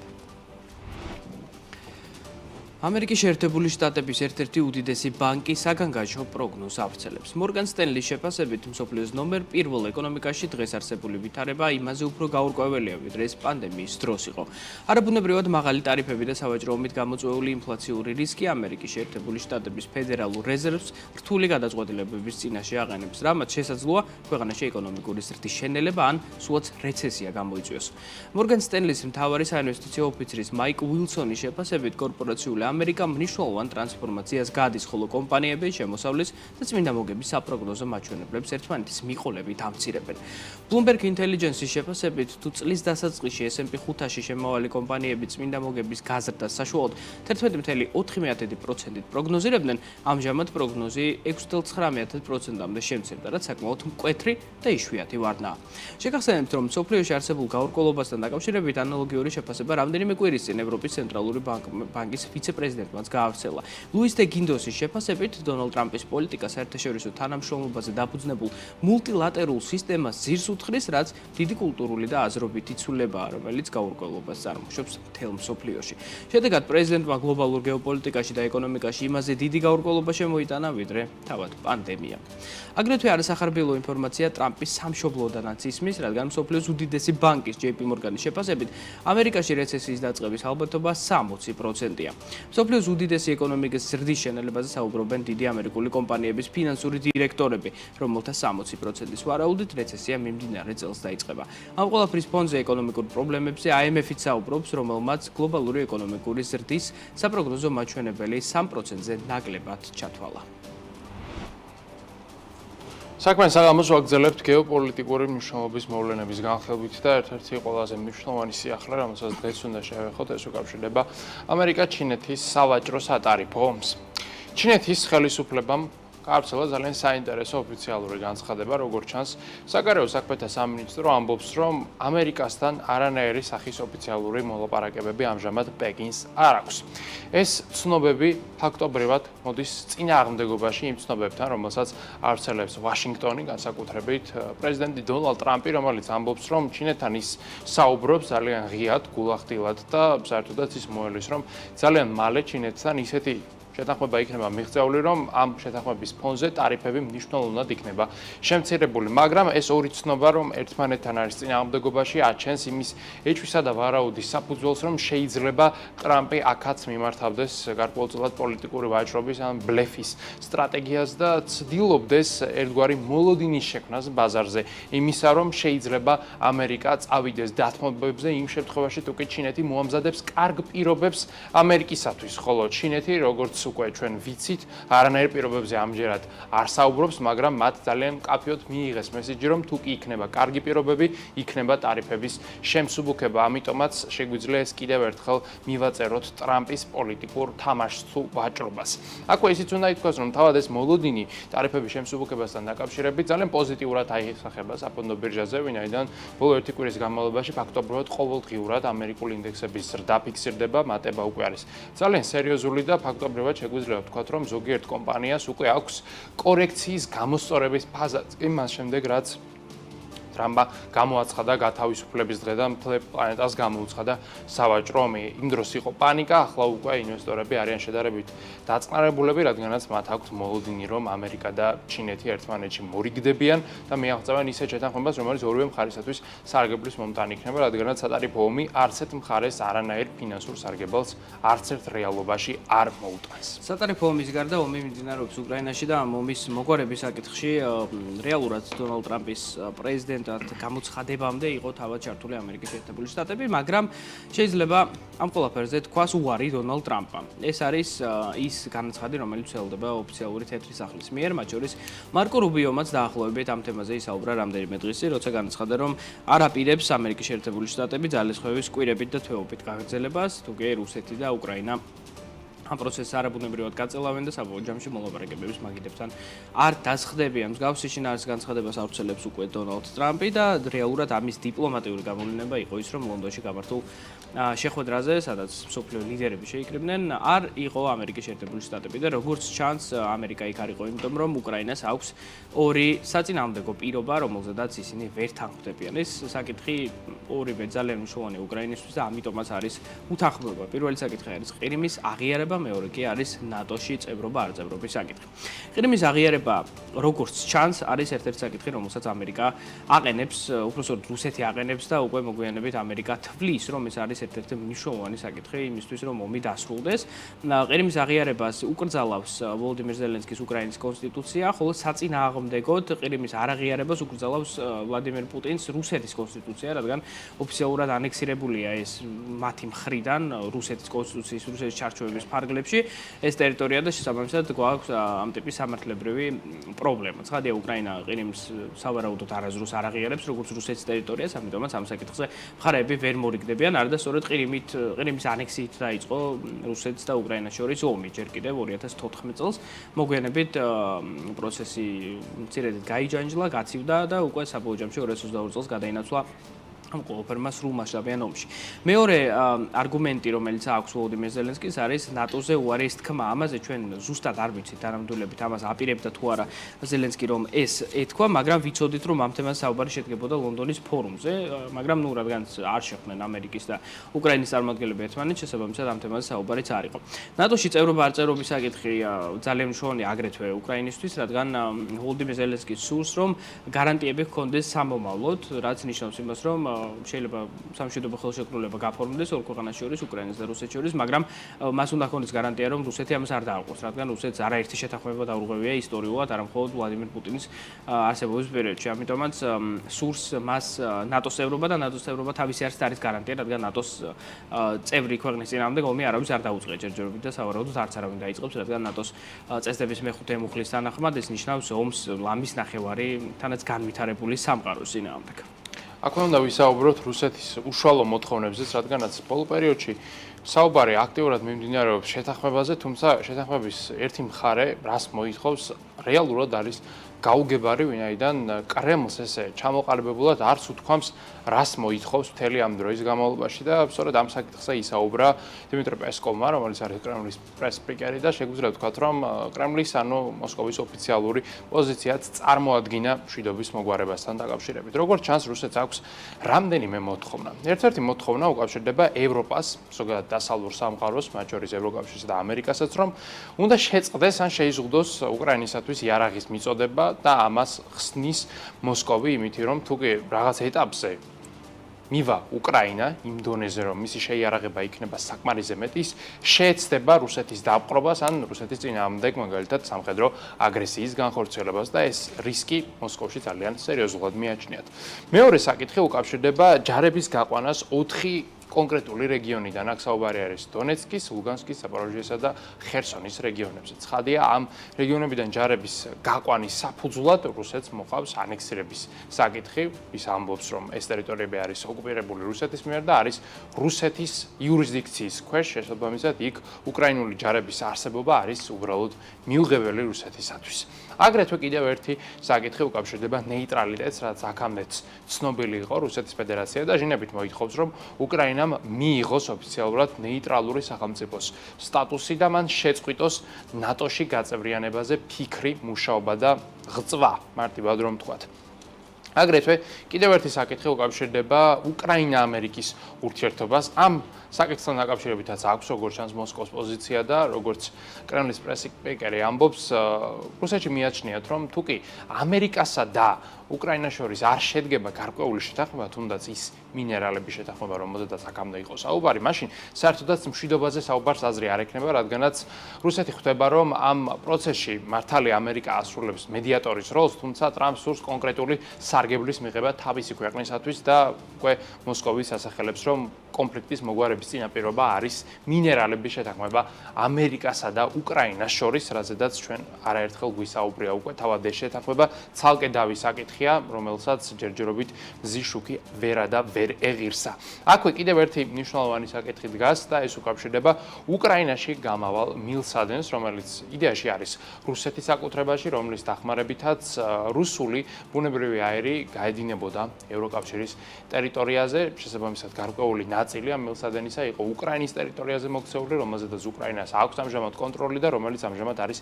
ამერიკის შეერთებული შტატების ერთ-ერთი უდიდესი ბანკი საგანგაშო პროგნოზს ავრცელებს. Morgan Stanley-ის შეფასებით, მსოფლიოს ნომერ 1 ეკონომიკაში დღეს არსებული ვითარება იმაზე უფრო გაურკვეველია, ვიდრე ეს პანდემიის დროს იყო. არაბუნებრივად მაღალი ტარიფები და სავაჭრო ომით გამოწვეული ინფლაციური რისკი ამერიკის შეერთებული შტატების ფედერალურ რეზერვს რთული გადაწყვეტილებების წინაშე აყენებს, რამაც შესაძლოა ქვეყანაში ეკონომიკური ზრდის შენელება ან სულაც რეცესია გამოიწვიოს. Morgan Stanley-ის მთავარი საინვესტიციო ოფიცრის Mike Wilson-ის შეფასებით, კორპორაციული ამერიკა მნიშვნელოვან ტრანსფორმაციას გადის, ხოლო კომპანიები შემოსავლის და წმინდა მოგების საპროგნოზო მაჩვენებლებს ერთმანეთის მიყოლებით ამცირებენ. Bloomberg Intelligence-ის შეფასებით, თუ წლის დასაწყისში S&P 500-ში შემავალი კომპანიები წმინდა მოგების გაზრდას საშუალოდ 11.4%-ით პროგნოზირებდნენ, ამჟამად პროგნოზი 6.9%-მდე შემცირდა, რაც საკმაოდ მკვეთრი და იშვიათი ვარდნაა. შეგახსენებთ, რომ მსოფლიოში არსებულ გაურკვევლობასთან დაკავშირებით ანალოგიური შეფასება რამდენიმე კვირის წინ ევროპის ცენტრალური ბანკის ვიცე-პრეზიდენტმაც გაავრცელა. ლუის დე გინდოსის შეფასებით, დონალდ ტრამპის პოლიტიკა საერთაშორისო თანამშრომლობაზე დაფუძნებულ მულტილატერალურ სისტემას ძირს უძღრის, რაც დიდი კულტურული და აზრობითი ცვლილებაა, რომელიც გაურკვევლობას წარმოშობს მთელ მსოფლიოში. შედეგად პრეზიდენტმა გლობალურ გეოპოლიტიკაში და ეკონომიკაში იმაზე დიდი გაურკვევლობა შემოიტანა, ვიდრე თავად პანდემია. აგრეთვე არასახარბიელო ინფორმაცია ტრამპის სამშობლოდანაც ისმის, რადგან მსოფლიოს უდიდესი ბანკის JP Morgan-ის შეფასებით, ამერიკაში რეცესიის დაწყების ალბათობა 60%-ია. მსოფლიოს უდიდესი ეკონომიკის ზრდის შენელებაზე საუბრობენ დიდი ამერიკული კომპანიების ფინანსური დირექტორები, რომელთა 60%-ის ვარაუდით რეცესია მიმდინარე წელს დაიწყება. ამ ყველაფრის ფონზე ეკონომიკურ პრობლემებზე IMF-იც საუბრობს, რომელმაც გლობალური ეკონომიკური ზრდის საპროგნოზო მაჩვენებელი 3%-ზე ნაკლებად ჩათვალა. საქმიან საღამოს ვაგრძელებთ გეოპოლიტიკური მნიშვნელობის მოვლენების განხილვით და ერთ-ერთი ყველაზე მნიშვნელოვანი სიახლე, რომელსაც დღეს უნდა შევეხოთ, ეს უკავშირდება ამერიკა-ჩინეთის სავაჭრო სატარიფო ომს. ჩინეთის ხელისუფლებამ გავრცელა ძალიან საინტერესო ოფიციალური განცხადება, როგორც ჩანს, საგარეო საქმეთა სამინისტრო ამბობს, რომ ამერიკასთან არანაირი სახის ოფიციალური მოლაპარაკებები ამჟამად პეკინს არ აქვს. ეს ცნობები ფაქტობრივად მოდის წინააღმდეგობაში იმ ცნობებთან, რომელსაც ავრცელებს ვაშინგტონი, განსაკუთრებით პრეზიდენტი დონალდ ტრამპი, რომელიც ამბობს, რომ ჩინეთთან ის საუბრობს ძალიან ღიად, გულახდილად და საერთოდაც ის მოელის, რომ ძალიან მალე ჩინეთთან ისეთი შეთანხმება იქნება მიღწეული, რომ ამ შეთანხმების ფონზე ტარიფები მნიშვნელოვნად იქნება შემცირებული, მაგრამ ეს ორი ცნობა, რომ ერთმანეთთან არის წინააღმდეგობაში, აჩენს იმის ეჭვისა და ვარაუდის საფუძველს, რომ შეიძლება ტრამპი აქაც მიმართავდეს გარკვეულწილად პოლიტიკური ვაჭრობის ან ბლეფის სტრატეგიას და ცდილობდეს ერთგვარი მოლოდინის შექმნას ბაზარზე, იმისა, რომ შეიძლება ამერიკა წავიდეს დათმობებზე იმ შემთხვევაში, თუ კი ჩინეთი მოამზადებს კარგ პირობებს ამერიკისათვის, ხოლო ჩინეთი, როგორც უკვე ჩვენ ვიცით, არანაირ პირობებზე ამჯერად არ საუბრობს, მაგრამ მათ ძალიან მკაფიოდ მიიღეს მესიჯი, რომ თუ კი იქნება კარგი პირობები, იქნება ტარიფების შემსუბუქება. ამიტომაც შეგვიძლია ეს კიდევ ერთხელ მივაწეროთ ტრამპის პოლიტიკურ თამაშს თუ ვაჭრობას. აქვე ისიც უნდა ითქვას, რომ თავად ეს მოლოდინი ტარიფების შემსუბუქებასთან დაკავშირებით ძალიან პოზიტიურად აისახება საფონდო ბირჟაზე, ვინაიდან ბოლო ერთი კვირის განმავლობაში ფაქტობრივად ყოველდღიურად ამერიკული ინდექსების ზრდა ფიქსირდება, მატება უკვე არის ძალიან სერიოზული და ფაქტობრივად შეგვიძლია ვთქვათ, რომ ზოგიერთ კომპანიას უკვე აქვს კორექციის გამოსწორების ფაზაც, კი მას შემდეგ რაც ტრამპმა გამოაცხადა გათავისუფლების დღე და მთელ პლანეტას გამოუცხადა სავაჭრო ომი. იმ დროს იყო პანიკა, ახლა უკვე ინვესტორები არიან შედარებით დაწყნარებულები, რადგანაც მათ აქვთ მოლოდინი, რომ ამერიკა და ჩინეთი ერთმანეთში მორიგდებიან და მიაღწევენ ისეთ შეთანხმებას, რომელიც ორივე მხარისათვის სარგებლის მომტანი იქნება, რადგანაც სატარიფო ომი არც ერთ მხარეს არანაირ ფინანსურ სარგებელს არც ერთ რეალობაში არ მოუტანს. სატარიფო ომის გარდა ომი მიმდინარეობს უკრაინაში და ამ ომის მოგვარების საკითხში რეალურად დონალდ ტრამპის პრეზიდენტ გამოცხადებამდე იყო თავად ჩართული ამერიკის შეერთებული შტატები, მაგრამ შეიძლება ამ ყველაფერზე თქვას უარი დონალდ ტრამპმა. ეს არის ის განაცხადი, რომელიც ვრცელდება ოფიციალური თეთრი სახლის მიერ, მათ შორის მარკო რუბიომაც დაახლოებით ამ თემაზე ისაუბრა რამდენიმე დღის წინ, როცა განაცხადა, რომ არ აპირებს ამერიკის შეერთებული შტატები ძალისხმევის კვირებით და თვეობით გაგრძელებას, თუკი რუსეთი და უკრაინა ამ პროცესს არაბუნებრივად გაწელავენ და საბოლოო ჯამში მოლაპარაკებების მაგიდებთან არ დასხდებიან. მსგავსი შინაარსის განცხადებას ავრცელებს უკვე დონალდ ტრამპი და რეალურად ამის დიპლომატიური გამოვლენა იყო ის, რომ ლონდონში გამართულ შეხვედრაზე, სადაც მსოფლიო ლიდერები შეიკრიბნენ, არ იყო ამერიკის შეერთებული შტატები და როგორც ჩანს, ამერიკა იქ არ იყო, იმიტომ რომ უკრაინას აქვს ორი საწინააღმდეგო პირობა, რომელზედაც ისინი ვერ თანხმდებიან. ეს საკითხი ორივე ძალიან მნიშვნელოვანი უკრაინისთვის და ამიტომაც არის უთანხმოება. პირველი საკითხი არის ყირიმის აღიარება, მეორე კი არის ნატოში წევრობა არ წევრობის საკითხი. ყირიმის აღიარება, როგორც ჩანს, არის ერთ-ერთი საკითხი, რომელსაც ამერიკა აყენებს, უпростоროდ რუსეთი აყენებს და უკვე მოგვიანებით ამერიკა თვლის, რომ ეს არის ერთ-ერთი მნიშვნელოვანი საკითხი იმისთვის, რომ ომი დასრულდეს. ყირიმის აღიარებას უკრძალავს ვოლოდიმირ ზელენსკის უკრაინის კონსტიტუცია, ხოლო საწინააღმდეგოდ ყირიმის არაღიარებას უკრძალავს ვლადიმერ პუტინს რუსეთის კონსტიტუცია, რადგან ოფიციალურად ანექსირებულია ეს მათი მხრიდან რუსეთის კონსტიტუციის, რუსეთის ჩარჩოების ფარგლებში ეს ტერიტორია და შესაბამისად გვაქვს ამ ტიპის სამართლებრივი პრობლემა. ცხადია, უკრაინა ყირიმს სავარაუდოდ არასდროს არ აღიარებს როგორც რუსეთის ტერიტორიას, ამიტომაც ამ საკითხზე მხარეები ვერ მორიგდებიან. არა და სწორედ ყირიმის ანექსიით დაიწყო რუსეთს და უკრაინას შორის ომი ჯერ კიდევ 2014 წელს. მოგვიანებით პროცესი მცირედით გაიჯანჯლა, გაცივდა და უკვე საბოლოო ჯამში 2022 წელს გადაინაცვლა ამ ყველაფერმა სრულ მასშტაბიან ომში. მეორე არგუმენტი, რომელიც აქვს ვოლოდიმირ ზელენსკის, არის ნატოზე უარი ეს თქმა. ამაზე ჩვენ ზუსტად არ ვიცით თანამდებობით ამას აპირებდა თუ არა ზელენსკი რომ ეს ეთქვა, მაგრამ ვიცოდით რომ ამ თემაზე საუბარი შედგებოდა ლონდონის ფორუმზე, მაგრამ ნუ რადგან არ შეხვდნენ ამერიკის და უკრაინის წარმომადგენლები ერთმანეთს, შესაბამისად ამ თემაზე საუბარიც არ იყო. ნატოში წევრობა არ წევრობის საკითხი ძალიან მნიშვნელოვანი აგრეთვე უკრაინისთვის, რადგან ვოლოდიმირ ზელენსკი სურს რომ გარანტიები ჰქონდეს სამომავლოდ, რაც ნიშნავს იმას, რომ შეიძლება სამშვიდობო ხელშეკრულება გაფორმდეს ორ ქვეყანას შორის, უკრაინას და რუსეთს შორის, მაგრამ მას უნდა ჰქონდეს გარანტია, რომ რუსეთი ამას არ დაარღვევს, რადგან რუსეთს არაერთი შეთანხმება დაურღვევია ისტორიულად, არა მხოლოდ ვლადიმერ პუტინის არსებობის პერიოდში. ამიტომაც სურს მას ნატოს წევრობა და ნატოს წევრობა თავისი არის გარანტია, რადგან ნატოს წევრი ქვეყნის წინააღმდეგ ომი არავის არ დაუწყია ჯერჯერობით და სავარაუდოდ არც არავინ დაიწყებს, რადგან ნატოს წესდების მეხუთე მუხლის თანახმად ეს ნიშნავს ომს ლამის ნახევარი თანაც განვითარებული სამყაროს წინააღმდეგ. აქვე უნდა ვისაუბროთ რუსეთის უშუალო მოთხოვნებზეც, რადგანაც ბოლო პერიოდში საუბარი აქტიურად მიმდინარეობს შეთანხმებაზე, თუმცა შეთანხმების ერთი მხარე, რას მოითხოვს, რეალურად არის გაუგებარი, ვინაიდან კრემლს ესე ჩამოყალიბებულად არც უთქვამს, რას მოითხოვს მთელი ამ დროის განმავლობაში და სწორედ ამ საკითხზე ისაუბრა დიმიტრი პესკოვმა, რომელიც არის კრემლის პრეს-სპიკერი და შეგვიძლია ვთქვათ, რომ კრემლის ანუ მოსკოვის ოფიციალური პოზიციაც წარმოადგინა მშვიდობის მოგვარებასთან დაკავშირებით. როგორც ჩანს, რუსეთს აქვს რამდენიმე მოთხოვნა. ერთ-ერთი მოთხოვნა უკავშირდება ევროპას, ზოგადად დასავლურ სამყაროს, მათ შორის ევროკავშირს და ამერიკასაც, რომ უნდა შეწყდეს ან შეიზღუდოს უკრაინისათვის იარაღის მიწოდება და ამას ხსნის მოსკოვი, იმით რომ თუ კი რაღაც ეტაპზე მივა უკრაინა იმ დონეზე, რომ მისი შეიარაღება იქნება საკმარისზე მეტი, შეეცდება რუსეთის დაპყრობას ან რუსეთის წინააღმდეგ მაგალითად სამხედრო აგრესიის განხორციელებას და ეს რისკი მოსკოვში ძალიან სერიოზულად მიაჩნიათ. მეორე საკითხი უკავშირდება ჯარების გაყვანას 4 კონკრეტული რეგიონიდან. აქ საუბარი არის დონეცკის, ლუგანსკის, ზაპოროჟიესა და ხერსონის რეგიონებზე. ცხადია, ამ რეგიონებიდან ჯარების გაყვანის საფუძვლად რუსეთს მოყავს ანექსირების საკითხი. ის ამბობს, რომ ეს ტერიტორიები არის ოკუპირებული რუსეთის მიერ და არის რუსეთის იურისდიქციის ქვეშ, შესაბამისად, იქ უკრაინული ჯარების არსებობა არის უბრალოდ მიუღებელი რუსეთისათვის. აგრეთვე კიდევ ერთი საკითხი უკავშირდება ნეიტრალიტეტს, რაც აქამდეც ცნობილი იყო რუსეთის ფედერაცია და ჟინებით მოითხოვს, რომ უკრაინამ მიიღოს ოფიციალურად ნეიტრალური სახელმწიფოს სტატუსი და მან შეწყვიტოს ნატოში გაწევრიანებაზე ფიქრი, მუშაობა და ღწვა, მარტივად რომ ვთქვათ. აგრეთვე კიდევ ერთი საკითხი უკავშირდება უკრაინა-ამერიკის ურთიერთობას. ამ საკითხთან დაკავშირებითაც აქვს როგორც ჩანს მოსკოვის პოზიცია და როგორც კრემლის პრეს-სპიკერი ამბობს, რუსეთში მიაჩნიათ, რომ თუ კი ამერიკასა და უკრაინას შორის არ შედგება გარკვეული შეთანხმება, თუნდაც ის მინერალების შეთანხმება, რომელზედაც აქამდე იყო საუბარი, მაშინ საერთოდაც მშვიდობაზე საუბარს აზრი არ ექნება, რადგანაც რუსეთი ხვდება, რომ ამ პროცესში მართალი ამერიკა ასრულებს მედიატორის როლს, თუმცა ტრამპს სურს კონკრეტული სარგებლის მიღება თავისი ქვეყნისათვის და უკვე მოსკოვის ასახელებს, რომ კონფლიქტის მოგვარების წინაპირობა არის მინერალების შეთანხმება ამერიკასა და უკრაინას შორის, რაზედაც ჩვენ არაერთხელ გვისაუბრია უკვე თავად ეს შეთანხმება ცალკე დავი საკითხია, რომელსაც ჯერჯერობით მზის შუქი ვერა და ვერ ეღირსა. აქვე კიდევ ერთი მნიშვნელოვანი საკითხი დგას და ეს უკავშირდება უკრაინაში გამავალ მილსადენს, რომელიც იდეაში არის რუსეთის საკუთრებაში, რომლის დახმარებითაც რუსული ბუნებრივი აირი გაედინებოდა ევროკავშირის ტერიტორიაზე, შესაბამისად გარკვეული ნაწილი ამ მილსადენისა იყო უკრაინის ტერიტორიაზე მოქცეული, რომელზედაც უკრაინას აქვს ამჟამად კონტროლი და რომელიც ამჟამად არის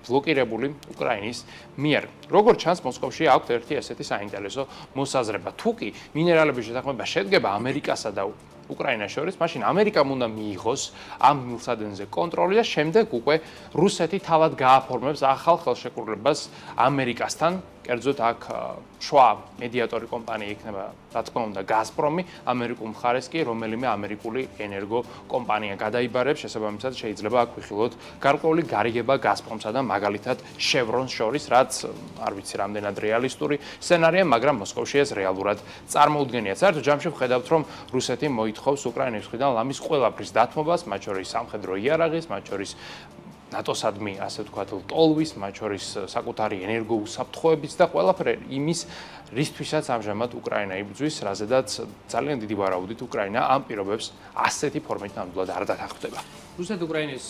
ბლოკირებული უკრაინის მიერ. როგორც ჩანს, მოსკოვში აქვს ერთი ესეთი საინტერესო მოსაზრება. თუ კი მინერალების შეთანხმება შედგება ამერიკასა და უკრაინას შორის, მაშინ ამერიკამ უნდა მიიღოს ამ მილსადენზე კონტროლი და შემდეგ უკვე რუსეთი თავად გააფორმებს ახალ ხელშეკრულებას ამერიკასთან. კერძოდ აქ შუა მედიატორი კომპანია იქნება, რა თქმა უნდა, გაზპრომი, ამერიკულ მხარეს კი რომელიმე ამერიკული ენერგო კომპანია გადაიბარებს, შესაბამისად შეიძლება აქ ვიხილოთ გარკვეული გარიგება გაზპრომსა და მაგალითად შევრონს შორის, რაც არ ვიცი რამდენად რეალისტური სცენარია, მაგრამ მოსკოვში ეს რეალურად წარმოუდგენია. საერთოდ ჯამში ვხედავთ, რომ რუსეთი მოითხოვს უკრაინის მხრიდან ლამის ყველაფრის დათმობას, მათ შორის სამხედრო იარაღის, მათ შორის ნატოსადმი, ასე ვთქვათ, ლტოლვის, მათ შორის საკუთარი ენერგოუსაფრთხოების და ყველაფერი იმის, რისთვისაც ამჟამად უკრაინა იბრძვის, რაზედაც ძალიან დიდი ვარაუდით უკრაინა ამ პირობებს ასეთი ფორმით ნამდვილად არ დათანხმდება. რუსეთ-უკრაინის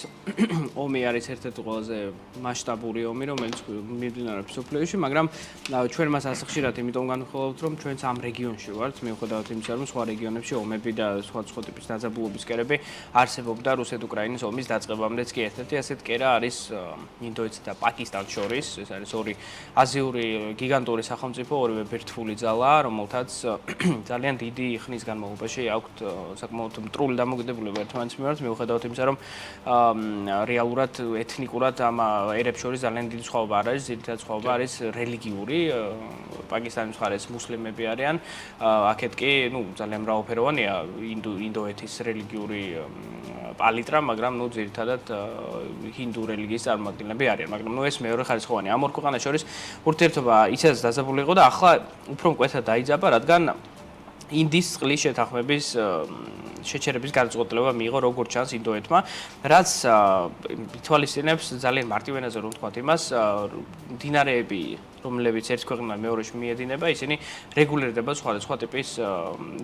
ომი არის ერთ-ერთი ყველაზე მასშტაბური ომი, რომელიც მიმდინარეობს მსოფლიოში, მაგრამ ჩვენ მას ასე ხშირად იმიტომ განვიხილავთ, რომ ჩვენც ამ რეგიონში ვართ, მიუხედავად იმისა, რომ სხვა რეგიონებში ომები და სხვა ტიპის დაძაბულობის კერები არსებობდა რუსეთ-უკრაინის ომის დაწყებამდეც კი ერთ-ერთი ასეთ კერა არის ინდოეთსა და პაკისტანს შორის, ეს არის ორი აზიური გიგანტური სახელმწიფო, ორივე ბირთვული ძალა, რომელთაც ძალიან დიდი ხნის განმავლობაში აქვთ საკმაოდ მტრული დამოკიდებულება ერთმანეთის მიმართ, მიუხედავად იმისა, რომ რეალურად ეთნიკურად ამ ერებს შორის ძალიან დიდი სხვაობა არ არის, ძირითადად სხვაობა არის რელიგიური, პაკისტანის მხარეს მუსლიმები არიან, აქეთ კი, ძალიან მრავალფეროვანია ინდოეთის რელიგიური პალიტრა, მაგრამ ძირითადად ჰინდუ რელიგიის წარმომადგენლები არიან, მაგრამ ეს მეორე ხარისხოვანი. ამ ორ ქვეყანას შორის ურთიერთობა ისედაც დაძაბული იყო და ახლა უფრო მკვეთრად დაიძაბა, რადგან ინდის წყლის შეთანხმების შეჩერების გადაწყვეტილება მიიღო როგორც ჩანს ინდოეთმა, რაც ითვალისწინებს ძალიან მარტივ ენაზე რომ ვთქვათ იმას, მდინარეები რომლებიც ერთ ქვეყნიდან მეორეში მიედინება, ისინი რეგულირდება სხვადასხვა ტიპის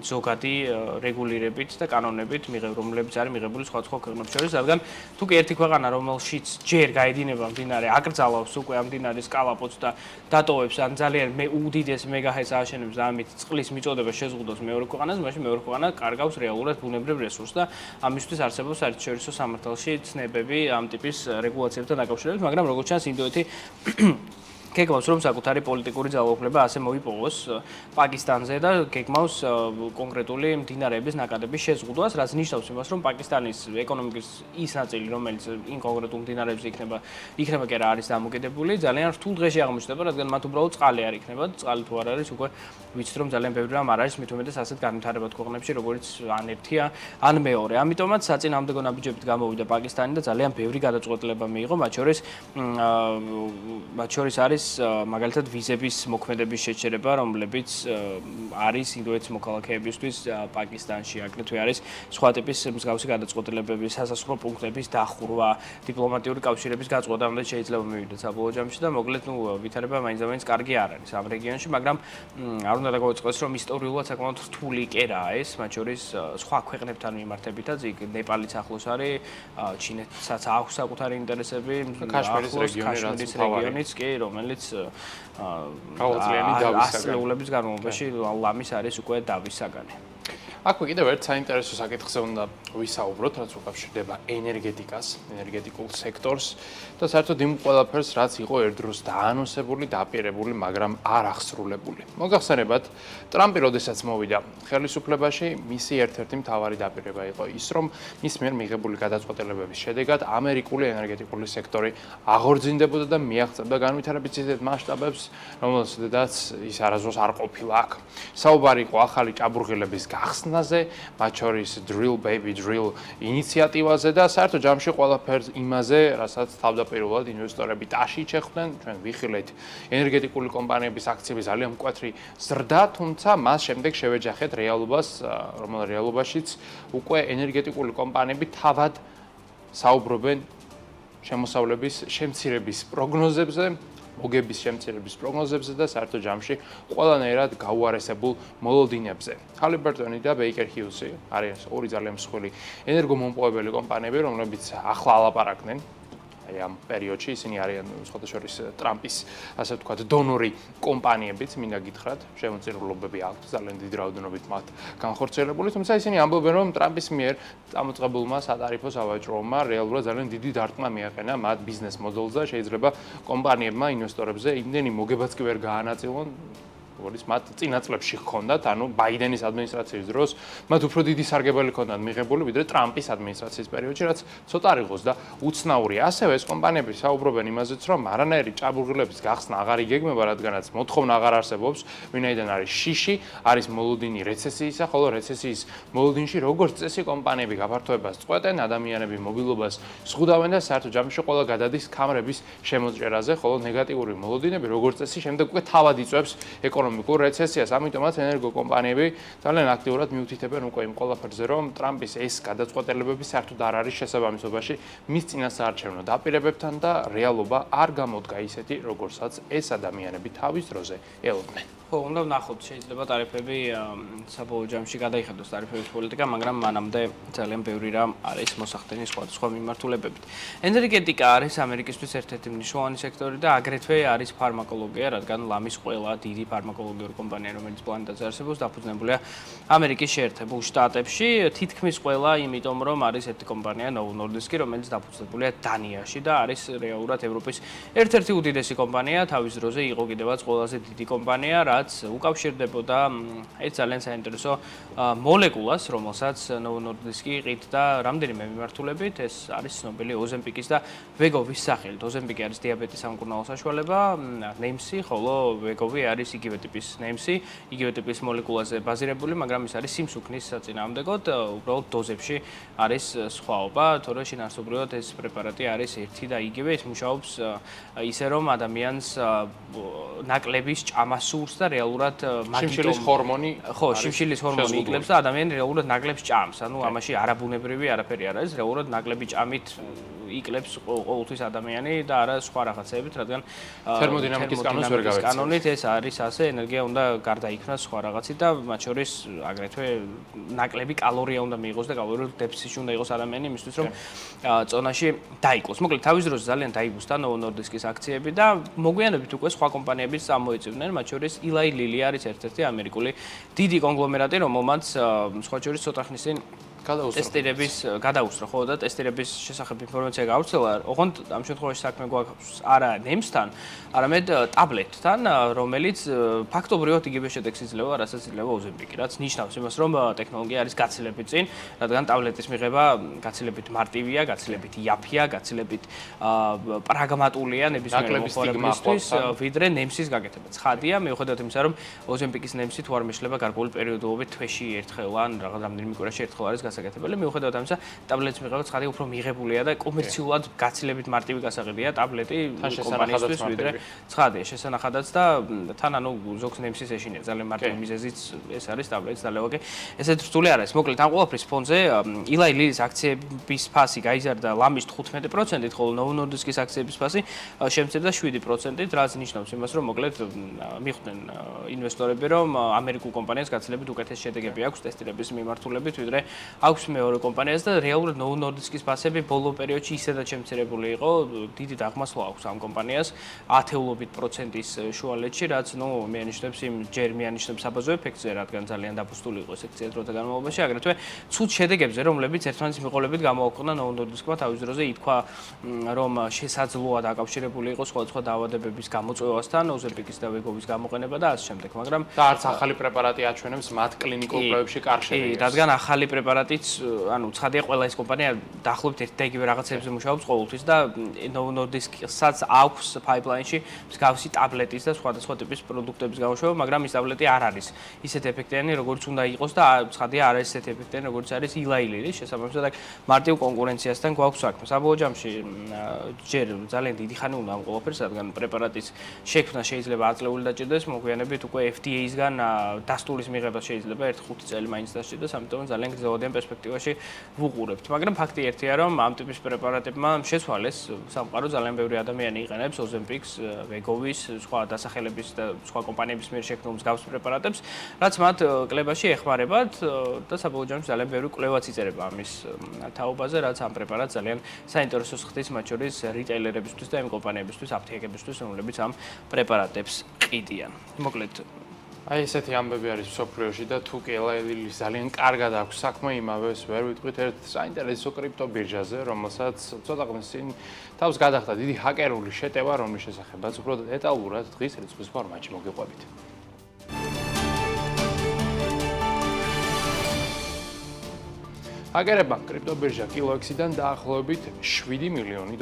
ზოგადი რეგულირებით და კანონებით, რომლებიც არის მიღებული სხვადასხვა ქვეყნებს შორის, რადგან თუ კი ერთი ქვეყანა, რომელშიც ჯერ გაედინება მდინარე, აკრძალავს უკვე ამ მდინარის კალაპოტს და დატოვებს ან ძალიან უდიდეს მეგაჰერცს ააშენებს და ამით წყლის მიწოდება შეზღუდავს მეორე ქვეყანას, მაშინ მეორე ქვეყანა კარგავს რეალურად ბუნებრივ რესურსს და ამისთვის არსებობს საერთაშორისო სამართალში ცნებები ამ ტიპის რეგულაციებთან დაკავშირებით, მაგრამ როგორც ჩანს, ინდოეთი გეგმავს, რომ საკუთარი პოლიტიკური ძალაუფლება ასე მოიპოვოს პაკისტანზე და გეგმავს კონკრეტული მდინარეების ნაკადების შეზღუდვას, რაც ნიშნავს იმას, რომ პაკისტანის ეკონომიკის ის ნაწილი, რომელიც იმ კონკრეტულ მდინარეებზე იქნება კი არა არის დამოკიდებული, ძალიან რთულ დღეში აღმოჩნდება, რადგან მათ უბრალოდ წყალი არ იქნება, წყალი თუ არ არის, უკვე ვიცით, რომ ძალიან ბევრი რამ არ არის, მით უმეტეს ასეთ განვითარებად ქვეყნებში, როგორც ან ერთია, ან მეორე. ამიტომაც საწინააღმდეგო ნაბიჯებით გამოვიდა პაკისტანი და ძალიან ბევრი გადაწყვეტილება მიიღო, მათ შორის არის მაგალითად ვიზების მოქმედების შეჩერება, რომლებიც არის ინდოეთის მოქალაქეებისთვის პაკისტანში, აგრეთვე არის სხვა ტიპის მსგავსი გადაწყვეტილებები, სასაზღვრო პუნქტების დახურვა, დიპლომატიური კავშირების გაწყვეტა, რომელიც შეიძლება მივიდეთ საბოლოო ჯამში და მოკლედ, ვითარება მაინც კარგი არ არის ამ რეგიონში, მაგრამ არ უნდა დაგვეწყოს, რომ ისტორიულად საკმაოდ რთული კერაა ეს, მათ შორის სხვა ქვეყნებთან მიმართებითაც, იქ ნეპალიც ახლოს არის, ჩინეთსაც აქვს საკუთარი ინტერესები, ქაშმირის რეგიონიც კი, რომელიც ასეულების განმავლობაში ლამის არის უკვე დავის საგანი. აქვე კიდევ ერთ საინტერესო საკითხზე უნდა ვისაუბროთ, რაც უკავშირდება ენერგეტიკას, ენერგეტიკულ სექტორს და საერთოდ იმ ყველაფერს, რაც იყო ერთდროს დაანონსებული, დაპირებული, მაგრამ არ აღსრულებული. მოგახსენებათ, ტრამპი როდესაც მოვიდა ხელისუფლებაში, მისი ერთ-ერთი მთავარი დაპირება იყო ის, რომ მის მიერ მიღებული გადაწყვეტილებების შედეგად ამერიკული ენერგეტიკული სექტორი აღორძინდებოდა და მიაღწევდა განვითარების ისეთ მასშტაბებს, რომელსაც ის არასდროს არ ყოფილა აქ. საუბარი იყო ახალი ჭაბურღილების გახსნაზე, მათ შორის Drill Baby Drill ინიციატივაზე და საერთოდ ჯამში ყველაფერს იმაზე, რასაც თავდაპირველად ინვესტორები ტაში ჩეხდნენ, ჩვენ ვიხილეთ ენერგეტიკული კომპანიების აქციების ძალიან მკვეთრი ზრდა, თუმცა მას შემდეგ შევეჯახეთ რეალობას, რომელშიც რეალობაშიც უკვე ენერგეტიკული კომპანიები თავად საუბრობენ შემოსავლების შემცირების პროგნოზებზე, მოგების შემცირების პროგნოზებზე და საერთოდ ჯამში ყველანაირად გაუარესებულ მოლოდინებზე. Halliburton და Baker Hughes არის ორი ძალიან მსხვილი ენერგომომპოვებელი კომპანიები, რომლებიც ახლა ალაპარაკდნენ ამ პერიოდში, ისინი არიან სხვათა შორის ტრამპის, ასე ვთქვათ, დონორი კომპანიებიც, მინდა გითხრათ, შემოწირულობები აქვს ძალიან დიდი რაოდენობით მათ განხორციელებული, თუმცა ისინი ამბობენ, რომ ტრამპის მიერ წამოწყებულმა სატარიფო სავაჭრომა რეალურად ძალიან დიდი დარტყმა მიაყენა მათ ბიზნეს მოდელზე, შეიძლება კომპანიებმა ინვესტორებზე იმდენი მოგებაც კი ვერ გაანაწილონ, როგორც მათ წინა წლებში ჰქონდათ, ანუ ბაიდენის ადმინისტრაციის დროს მათ უფრო დიდი სარგებელი ჰქონდათ მიღებული, ვიდრე ტრამპის ადმინისტრაციის პერიოდში, რაც ცოტა არ იყოს და უცნაურია. ასევე ეს კომპანიები საუბრობენ იმაზეც, რომ არანაირი ჭაბურღილების გახსნა აღარ იგეგმება, რადგანაც მოთხოვნა აღარ არსებობს, ვინაიდან არის შიში, არის მოლოდინი რეცესიისა, ხოლო რეცესიის მოლოდინში როგორც წესი კომპანიები გაფართოებას წყვეტენ, ადამიანები მობილობას ზღუდავენ და საერთოდ ჯამში ყველა გადადის კამრების შემოჭერაზე, ხოლო ნეგატიური მოლოდინები როგორც წესი შემდეგ უკვე თავად იწვევს ეკონომიკურ რეცესიას, ამიტომაც ენერგოკომპანიები ძალიან აქტიურად მიუთითებენ უკვე იმ ყველაფერზე, რომ ტრამპის ეს გადაწყვეტილებები საერთოდ არ არის შესაბამისობაში მის წინასაარჩევნო დაპირებებთან და რეალობა არ გამოდგა ისეთი, როგორცაც ეს ადამიანები თავის დროზე ელოდნენ. ხო, უნდა ვნახოთ, შეიძლება ტარიფები საბოლოო ჯამში გადაიხადოს ტარიფების პოლიტიკა, მაგრამ მანამდე ძალიან ბევრი რამ არის მოსახდენი სხვადასხვა მიმართულებებით. ენერგეტიკა არის ამერიკისთვის ერთ-ერთი მნიშვნელოვანი სექტორი და აგრეთვე არის ფარმაკოლოგია, რადგან ლამის ყველა დიდი ფარმაკოლოგიური კომპანია, რომელიც პლანეტაზე არსებობს, დაფუძნებულია ამერიკის შეერთებულ შტატებში, თითქმის ყველა, იმიტომ რომ არის ერთი კომპანია Novo Nordisk, რომელიც დაფუძნებულია დანიაში და არის რეალურად ევროპის ერთ-ერთი უდიდესი კომპანია, თავის დროზე იყო კიდევაც ყველაზე დიდი კომპანია, რაც უკავშირდებოდა ერთ ძალიან საინტერესო მოლეკულას, რომელსაც Novo Nordisk ყიდ და რამდენიმე მიმართულებით, ეს არის ცნობილი ოზემპიკის და ვეგოვის სახელით. ოზემპიკი არის დიაბეტის სამკურნალო საშუალება, ნეიმსი, ხოლო ვეგოვი არის იგივე ტიპის ნეიმსი, იგივე ტიპის მოლეკულაზე ბაზირებული, მაგრამ ის არის სიმსუქნის საწინააღმდეგოდ, უბრალოდ დოზებში არის სხვაობა, თორე შინაარსობრივად ეს პრეპარატი არის ერთი და იგივე, ის მუშაობს ისე რომ ადამიანს ნაკლების ჭამა სურს და რეალურად შიმშილის ჰორმონი ხო, შიმშილის ჰორმონი იკლებს და ადამიანი რეალურად ნაკლებს ჭამს. ანუ ამაში არაბუნებრივი არაფერი არ არის, რეალურად ნაკლები ჭამით იკლებს ყოველთვის ადამიანი და არა სხვა რაღაცეებით, რადგან თერმოდინამიკის კანონს ვერ გავეცემ. კანონით ეს არის ასე, ენერგია უნდა გარდაიქმნას სხვა რაღაცით და მათ შორის აგრეთვე ნაკლები კალორია უნდა მიიღოს და კალორიულ დეფიციტში უნდა იყოს ადამიანი იმისთვის, რომ წონაში დაიკლოს. მოკლედ, თავის დროზე ძალიან დაიბუსტა Novo Nordisk-ის აქციები და მოგვიანებით უკვე სხვა კომპანიებიც წამოიწევდნენ, მათ შორის Eli Lilly არის ერთ-ერთი ამერიკული დიდი კონგლომერატი, რომელმაც სხვა შორის ცოტა ხნის წინ ტესტირების გადაუსწრო ხო და ტესტირების შესახებ ინფორმაცია გავრცელა. ოღონდ ამ შემთხვევაში საქმე გვაქვს არა ნემსთან, არამედ ტაბლეტთან, რომელიც ფაქტობრივად იგივე შედეგს იძლევა, რასაც იძლევა ოზემპიკი, რაც ნიშნავს იმას, რომ ტექნოლოგია არის გაცილებით წინ, რადგან ტაბლეტის მიღება გაცილებით მარტივია, გაცილებით იაფია, გაცილებით პრაგმატულია ნებისმიერ მომხმარებლისთვის, ვიდრე ნემსის გაკეთება. ცხადია, მიუხედავად იმისა, რომ ოზემპიკის ნემსი თუ არ მეშლება გარკვეული პერიოდულობით თვეში ერთხელ ან რამდენიმე კვირაში ერთხელ არის გასაკეთებელი, მიუხედავად ამისა, ტაბლეტის მიღება ცხადია უფრო მიღებულია და კომერციულად გაცილებით მარტივი გასაღებია ტაბლეტი კომპანიისთვის, ვიდრე ცხადია შესანახადაც და თან ანუ ზოგს ნემსის ეშინია ძალიან მარტივი მიზეზიც ეს არის ტაბლეტის დალევაკი. ესეთ რთული არ არის. მოკლედ, ამ ყველაფრის ფონზე Eli Lilly-ის აქციების ფასი გაიზარდა ლამის 15%-ით, ხოლო Novo Nordisk-ის აქციების ფასი შემცირდა 7%-ით, რაც ნიშნავს იმას, რომ მოკლედ მიხვდნენ ინვესტორები, რომ ამერიკულ კომპანიას გაცილებით უკეთესი შედეგები აქვს ტესტირების მიმართულებით, ვიდრე აქვს მეორე კომპანიას და რეალურად Novo Nordisk-ის ფასები ბოლო პერიოდში ისედაც შემცირებული იყო, დიდი დაღმასვლა აქვს ამ კომპანიას 10% პროცენტის შუალედში, რაც მეანიშნებს იმ ჯერ მეანიშნებს საბაზო ეფექტზე, რადგან ძალიან დაბუსტული იყო ეს აქცია დროთა განმავლობაში, აგრეთვე ცუდ შედეგებზე, რომლებიც ერთმანეთის მიყოლებით გამოაქვეყნა Novo Nordisk-მა თავის დროზე ითქვა, რომ შესაძლოა დაკავშირებული იყოს სხვადასხვა დაავადებების გამოწვევასთან, ოზემპიკის და ვეგოვის გამოყენება და ასე შემდეგ, მაგრამ და არც ახალი პრეპარატი აჩვენებს მათ კლინიკურ პროექტში კარგ შედეგებს. რადგან ახალი პრეპარატიც, ანუ ცხადია ყველა ეს კომპანია დაახლოებით ერთ და იგივე რაღაცებზე მუშაობს ყოველთვის და Novo Nordisk-საც აქვს pipeline-ში მსგავსი ტაბლეტის და სხვადასხვა ტიპის პროდუქტების გამოშვება, მაგრამ ის ტაბლეტი არ არის ისეთ ეფექტიანი, როგორც უნდა იყოს და ცხადია არ არის ისეთ ეფექტიანი, როგორც არის Eli Lilly-ის, შესაბამისად აქ მარტივ კონკურენციასთან გვაქვს საქმე. საბოლოო ჯამში ჯერ ძალიან დიდი ხანი უნდა ამ ყველაფერს, რადგან პრეპარატის შექმნა შეიძლება 10 წლეული დაჭირდეს, მოგვიანებით უკვე FDA-ისგან დასტურის მიღება შეიძლება 1-5 წელი მაინც დასჭირდეს, ამიტომ ძალიან გრძელვადიან პერსპექტივაში ვუყურებთ. მაგრამ ფაქტი ერთია, რომ ამ ტიპის პრეპარატებმა შეცვალეს სამყარო, ძალიან ბევრი ადამიანი იყენებს Ozempic-ს, Wegovy-ს, სხვა დასახელების და სხვა კომპანიების მიერ შექმნილ მსგავს პრეპარატებს, რაც მათ კლებაში ეხმარებათ და საბოლოო ჯამში ძალიან ბევრი კვლევაც იწერება ამის თაობაზე, რაც ამ პრეპარატს ძალიან საინტერესოს ხდის მათ შორის რიტეილერებისთვის და იმ კომპანიებისთვის, აფთიაქებისთვის, რომლებიც ამ პრეპარატებს ყიდიან. მოკლედ აი ესეთი ამბები არის მსოფლიოში და თუ კი Eli Lilly-ს ძალიან კარგად აქვს საქმე, იმავეს ვერ ვიტყვით ერთ საინტერესო კრიპტობირჟაზე, რომელსაც ცოტა ხნის წინ თავს გადახდა დიდი ჰაკერული შეტევა, რომლის შესახებაც უფრო დეტალურად დღის რიცხვის ფორმატში მოგიყვებით. ჰაკერებმა კრიპტობირჟა KiloX-დან დაახლოებით $7 მილიონი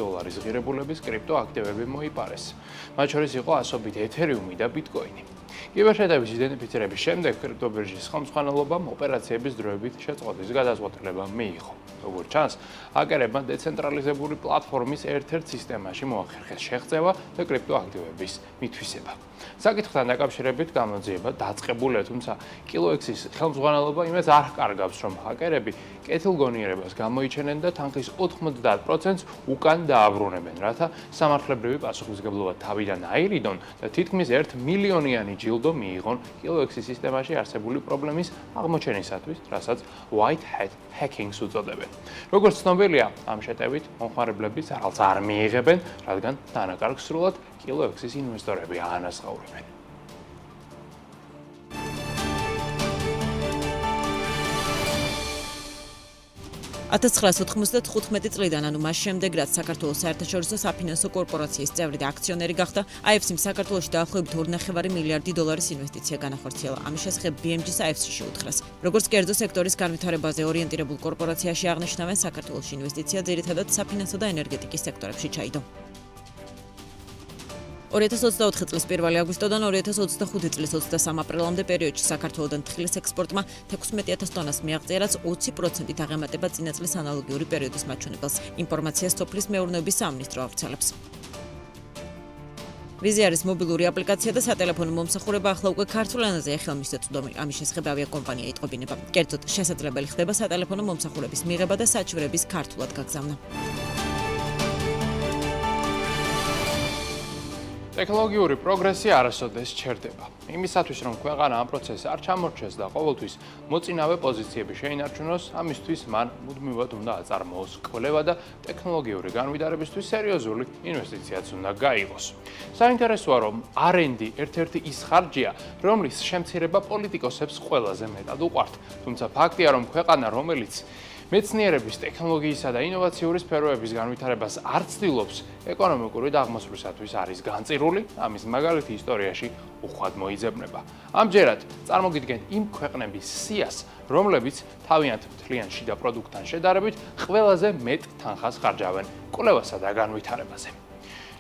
ღირებულების კრიპტოაქტივები მოიპარეს. მათ შორის იყო ასობით ეთერიუმი და ბიტკოინი. კიბერშეტევის იდენტიფიცირების შემდეგ კრიპტობირჟის ხელმძღვანელობამ ოპერაციების დროებით შეწყვეტის გადაწყვეტილება მიიღო. როგორც ჩანს, ჰაკერებმა დეცენტრალიზებული პლატფორმის ერთ-ერთ სისტემაში მოახერხეს შეღწევა და კრიპტოაქტივების მითვისება. საკითხთან დაკავშირებით გამოძიება დაწყებულია, თუმცა KiloX-ის ხელმძღვანელობა იმას არ კარგავს, რომ ჰაკერები კეთილგონიერებას გამოიჩენენ და თანხის 90%-ს უკან დააბრუნებენ, რათა სამართლებრივი პასუხისმგებლობა თავიდან აირიდონ და თითქმის 1 მილიონიანი ჯილდო მიიღონ KiloX-ის სისტემაში არსებული პრობლემის აღმოჩენისათვის, რასაც white hat hacking-ს უწოდებენ. როგორც ცნობილია, ამ შეტევით მომხმარებლები ზარალს არ მიიღებენ, რადგან დანაკარგს სრულად KiloX-ის ინვესტორები აანაზღაურებენ. 1995 წლიდან, ანუ მას შემდეგ, რაც საქართველოს საერთაშორისო საფინანსო კორპორაციის წევრი და აქციონერი გახდა, IFC-მ საქართველოში დაახლოებით $2.5 მილიარდი ინვესტიცია განახორციელა. ამის შესახებ BMG-ს IFC-ში უთხრეს. როგორც კერძო სექტორის განვითარებაზე ორიენტირებულ კორპორაციაში აღნიშნავენ, საქართველოში ინვესტიცია ძირითადად საფინანსო და ენერგეტიკის სექტორებში ჩაიდო. 2024 წლის 1 აგვისტოდან 2025 წლის 23 აპრილამდე პერიოდში საქართველოდან თხილის ექსპორტმა 16,000 ტონას მიაღწია, რაც 20%-ით აღემატება წინა წლის ანალოგიური პერიოდის მაჩვენებელს. ინფორმაციას სოფლის მეურნეობის სამინისტრო ავრცელებს. ვიზი არის მობილური აპლიკაცია და სატელეფონო მომსახურება ახლა უკვე ქართულ ენაზეა ხელმისაწვდომი. ამის შესახებ ავიაკომპანია იტყობინება. კერძოდ, შესაძლებელი ხდება სატელეფონო მომსახურების მიღება და საჩივრების ქართულად გაგზავნა. ტექნოლოგიური პროგრესი არასოდეს ჩერდება. იმისათვის, რომ ქვეყანა ამ პროცესს არ ჩამორჩეს და ყოველთვის მოწინავე პოზიციები შეინარჩუნოს, ამისთვის მან მუდმივად უნდა აწარმოოს კვლევა და ტექნოლოგიური განვითარებისთვის სერიოზული ინვესტიციაც უნდა გაიღოს. საინტერესოა, რომ R&D ერთ-ერთი ის ხარჯია, რომლის შემცირება პოლიტიკოსებს ყველაზე მეტად უყვართ. თუმცა ფაქტია, რომ ქვეყანა, რომელიც მეცნიერების, ტექნოლოგიისა და ინოვაციური სფეროების განვითარებას არ ცდილობს, ეკონომიკური დაღმასვლისათვის არის განწირული, ამის მაგალითი ისტორიაში უხვად მოიძებნება. ამჯერად წარმოგიდგენთ იმ ქვეყნების სიას, რომლებიც თავიანთ მთლიან შიდა პროდუქტთან შედარებით ყველაზე მეტ თანხას ხარჯავენ კვლევასა და განვითარებაზე.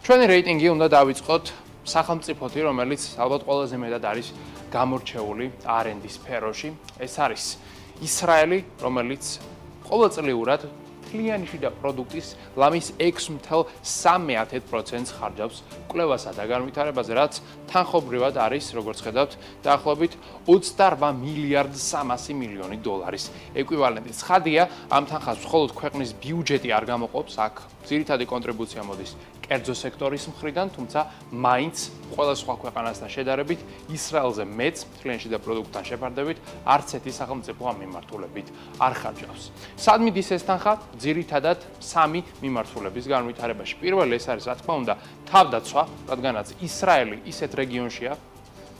ჩვენი რეიტინგი უნდა დავიწყოთ სახელმწიფოთი, რომელიც ალბათ ყველაზე მეტად არის გამორჩეული R&D სფეროში. ეს არის ისრაელი, რომელიც ყოველწლიურად მთლიანი შიდა პროდუქტის ლამის 6.3% ხარჯავს კვლევასა და განვითარებაზე, რაც თანხობრივად არის, როგორც ხედავთ, დაახლოებით 28 მილიარდ 300 მილიონი დოლარის ეკვივალენტი. ცხადია, ამ თანხას მხოლოდ ქვეყნის ბიუჯეტი არ გამოყოფს, აქ ძირითადი კონტრიბუცია მოდის კერძო სექტორის მხრიდან, თუმცა მაინც ყველა სხვა ქვეყანასთან შედარებით ისრაელზე მეც მთლიანი შიდა პროდუქტთან შეფარდებით არც ერთი სახელმწიფო ამ მიმართულებით არ ხარჯავს. სად მიდის ეს თანხა? ძირითადად სამი მიმართულების განვითარებაში. პირველი ეს არის, რა თქმა უნდა, თავდაცვა, რადგანაც ისრაელი ისეთ რეგიონშია,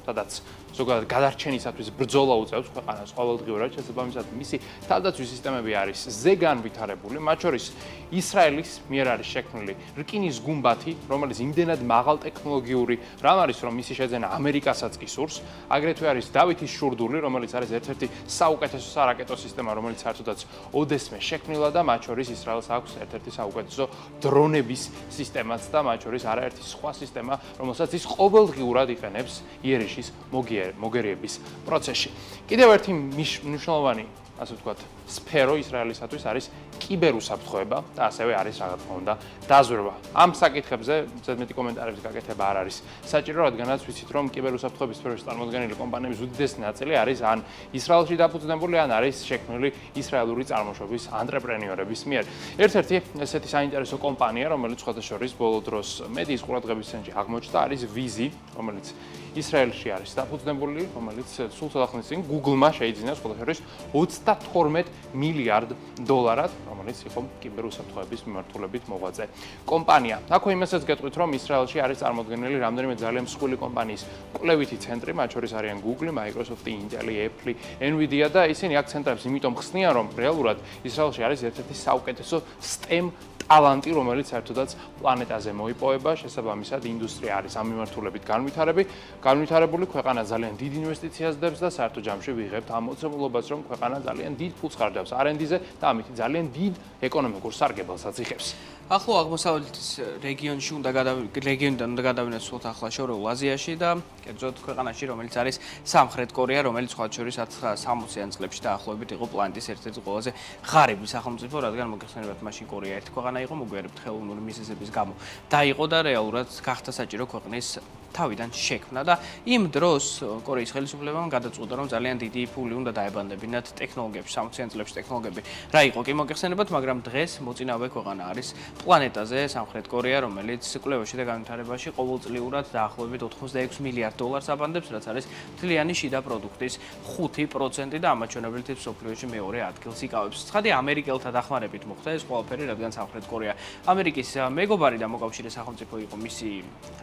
სადაც ზოგადად გადარჩენისათვის ბრძოლა უწევს ქვეყანას ყოველდღიურად, შესაბამისად მისი თავდაცვის სისტემები არის ზეგანვითარებული, მათ შორის ისრაელის მიერ არის შექმნილი რკინის გუმბათი, რომელიც იმდენად მაღალ ტექნოლოგიური რამ არის, რომ მისი შეძენა ამერიკასაც კი სურს. აგრეთვე არის დავითის შურდული, რომელიც არის ერთ-ერთი საუკეთესო სარაკეტო სისტემა, რომელიც საერთოდაც ოდესმე შექმნილა და მათ შორის ისრაელს აქვს ერთ-ერთი საუკეთესო დრონების სისტემაც და მათ შორის არაერთი სხვა სისტემა, რომელსაც ის ყოველდღიურად იყენებს იერიშის მოგერიების პროცესში. კიდევ ერთი მნიშვნელოვანი, ასე ვთქვათ, სფერო ისრაელისათვის არის კიბერუსაფრთხოება და ასევე არის, რა თქმა უნდა, დაზვერვა. ამ საკითხებზე ზედმეტი კომენტარების გაკეთება არ არის საჭირო, რადგანაც ვიცით, რომ კიბერუსაფრთხოების სფეროში წარმოდგენილი კომპანიების უდიდესი ნაწილი არის ან ისრაელში დაფუძნებული, ან არის შექმნილი ისრაელური წარმოშობის ანტრეპრენიორების მიერ. ერთ-ერთი ესეთი საინტერესო კომპანია, რომელიც სხვადასხვა ბოლო დროს მედიის ყურადღების ცენტრში აღმოჩნდა, არის Vizi, რომელიც ისრაელში არის დაფუძნებული, რომელიც სულ ცოტა ხნის წინ Google-მა შეიძინა სხვადასხვა 32 მილიარდ დოლარად, რომელიც იყო კიბერუსაფრთხოების მიმართულებით მოღვაწე კომპანია. აქ იმასაც გეტყვით, რომ ისრაელში არის წარმოდგენილი რამდენიმე ძალიან მსხვილი კომპანიის კვლევითი ცენტრი, მათ შორის არიან Google, Microsoft, Intel, Apple, Nvidia და ისინი აქ ცენტრებს იმიტომ ხსნიან, რომ რეალურად ისრაელში არის ერთ-ერთი საუკეთესო STEM ტალანტი, რომელიც საერთოდაც პლანეტაზე მოიპოვება, შესაბამისად ინდუსტრია არის ამ მიმართულებით განვითარებული, ქვეყანა ძალიან დიდ ინვესტიციას დებს და საერთო ჯამში ვიღებთ ამ მოცემულობას, რომ ქვეყანა ძალიან დიდ ფულს ხარჯავს R&D-ზე და ამით ძალიან დიდ ეკონომიკურ სარგებელსაც იღებს. ახლო აღმოსავლეთის რეგიონში რეგიონიდან უნდა გადავინაცვლოთ ახლა შორეულ აზიაში და კერძოდ ქვეყანაში, რომელიც არის სამხრეთ კორეა, რომელიც სხვა შორის 60-იან წლებში დაახლოებით იყო პლანეტის ერთ-ერთი ყველაზე ღარიბი სახელმწიფო, რადგან მოგეხსენებათ, მაშინ კორეა ერთი ქვეყანა იყო, მოგვიარებთ ხელოვნური მიზეზების გამო დაიყო და რეალურად გახდა საჭირო ქვეყნის თავიდან შექმნა და იმ დროს კორეის ხელისუფლებამ გადაწყვიტა, რომ ძალიან დიდი ფული უნდა დაებანდებინათ ტექნოლოგიებში, 60-იან წლებში ტექნოლოგიები რა იყო კი მოგეხსენებათ, მაგრამ დღეს მოწინავე ქვეყანა არის პლანეტაზე სამხრეთ კორეა, რომელიც კვლევაში და განვითარებაში ყოველწლიურად დაახლოებით 86 მილიარდ დოლარს აბანდებს, რაც არის მთლიანი შიდა პროდუქტის 5% და ამათ ჩვენებრივ მსოფლიოში მეორე ადგილს იკავებს. ცხადია, ამერიკელთა დახმარებით მოხდა ეს ყველაფერი, რადგან სამხრეთ კორეა ამერიკის მეგობარი და მოკავშირე სახელმწიფო იყო მისი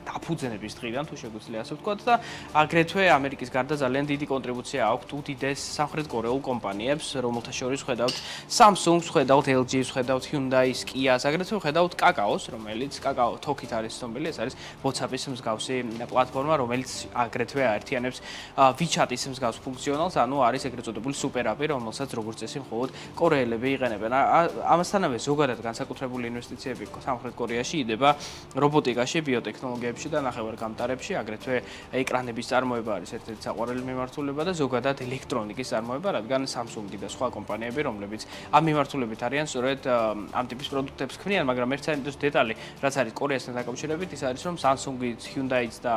დაფუძნების დღიდან, თუ შეგვიძლია ასე ვთქვათ და აგრეთვე ამერიკის გარდა ძალიან დიდი კონტრიბუცია აქვს უდიდეს სამხრეთ კორეულ კომპანიებს, რომელთა შორის ხედავთ Samsung-ს, ხედავთ LG-ს, ხედავთ Hyundai-ს, Kia-ს, აგრეთვე ხედავთ Kakao-ს, რომელიც Kakao Talk-ით არის ცნობილი, ეს არის WhatsApp-ის მსგავსი პლატფორმა, რომელიც აგრეთვე აერთიანებს WeChat-ის მსგავს ფუნქციონალს, ანუ არის ეგრეთ წოდებული super app-ი, რომელსაც როგორც წესი მხოლოდ კორეელები იყენებენ. ამასთანავე ზოგადად განსაკუთრებული ინვესტიციები სამხრეთ კორეაში იდება რობოტიკაში, ბიოტექნოლოგიებში და ნახევარგამტარ განვითარებში, აგრეთვე ეკრანების წარმოება არის ერთ-ერთი საყვარელი მიმართულება და ზოგადად ელექტრონიკის წარმოება, რადგან Samsung-ი და სხვა კომპანიები, რომლებიც ამ მიმართულებით არიან, სწორედ ამ ტიპის პროდუქტებს ქმნიან, მაგრამ ერთ საინტერესო დეტალი, რაც არის კორეასთან დაკავშირებით, ის არის, რომ Samsung-იც, Hyundai-ც და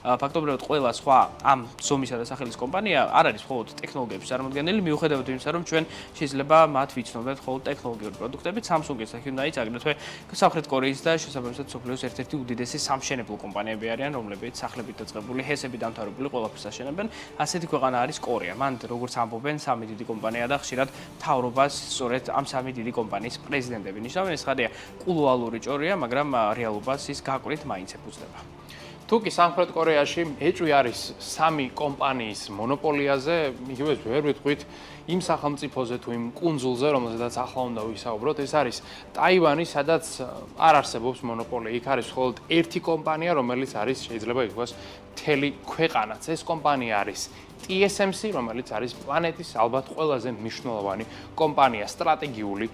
ფაქტობრივად ყველა სხვა ამ ზომისა და სახელის კომპანია არ არის მხოლოდ ტექნოლოგიების წარმოდგენილი, მიუხედავად იმისა, რომ ჩვენ შეიძლება მათ ვიცნობდეთ მხოლოდ ტექნოლოგიური პროდუქტებით, Samsung-იც და Hyundai-ც აგრეთვე სამხრეთ კორეის და შესაბამისად მსოფლიოს ერთ-ერთი უდიდესი სამშენებლო კომპანიები არიან, რომლებიც სახლებით დაწყებული, ჰესებით დამთავრებული ყველაფერს აშენებენ. ასეთი ქვეყანა არის კორეა. მან როგორც ამბობენ, სამი დიდი კომპანია და ხშირად მთავრობას სწორედ ამ სამი დიდი კომპანიის პრეზიდენტები ნიშნავენ. ეს ხადია კულუარული ჭორია, მაგრამ რეალობას ის გაკვირით მაინც ეფუძნება. თუკი სამხრეთ კორეაში ეჭვი არის სამი კომპანიის მონოპოლიაზე, იგივე ვერ ვიტყვით იმ სახელმწიფოზე თუ იმ კუნძულზე, რომელზედაც ახლა უნდა ვისაუბროთ, ეს არის ტაივანი, სადაც არ არსებობს მონოპოლია. იქ არის მხოლოდ ერთი კომპანია, რომელიც არის შეიძლება ითქვას მთელი ქვეყანაც. ეს კომპანია არის TSMC, რომელიც არის პლანეტის ალბათ ყველაზე მნიშვნელოვანი კომპანია სტრატეგიული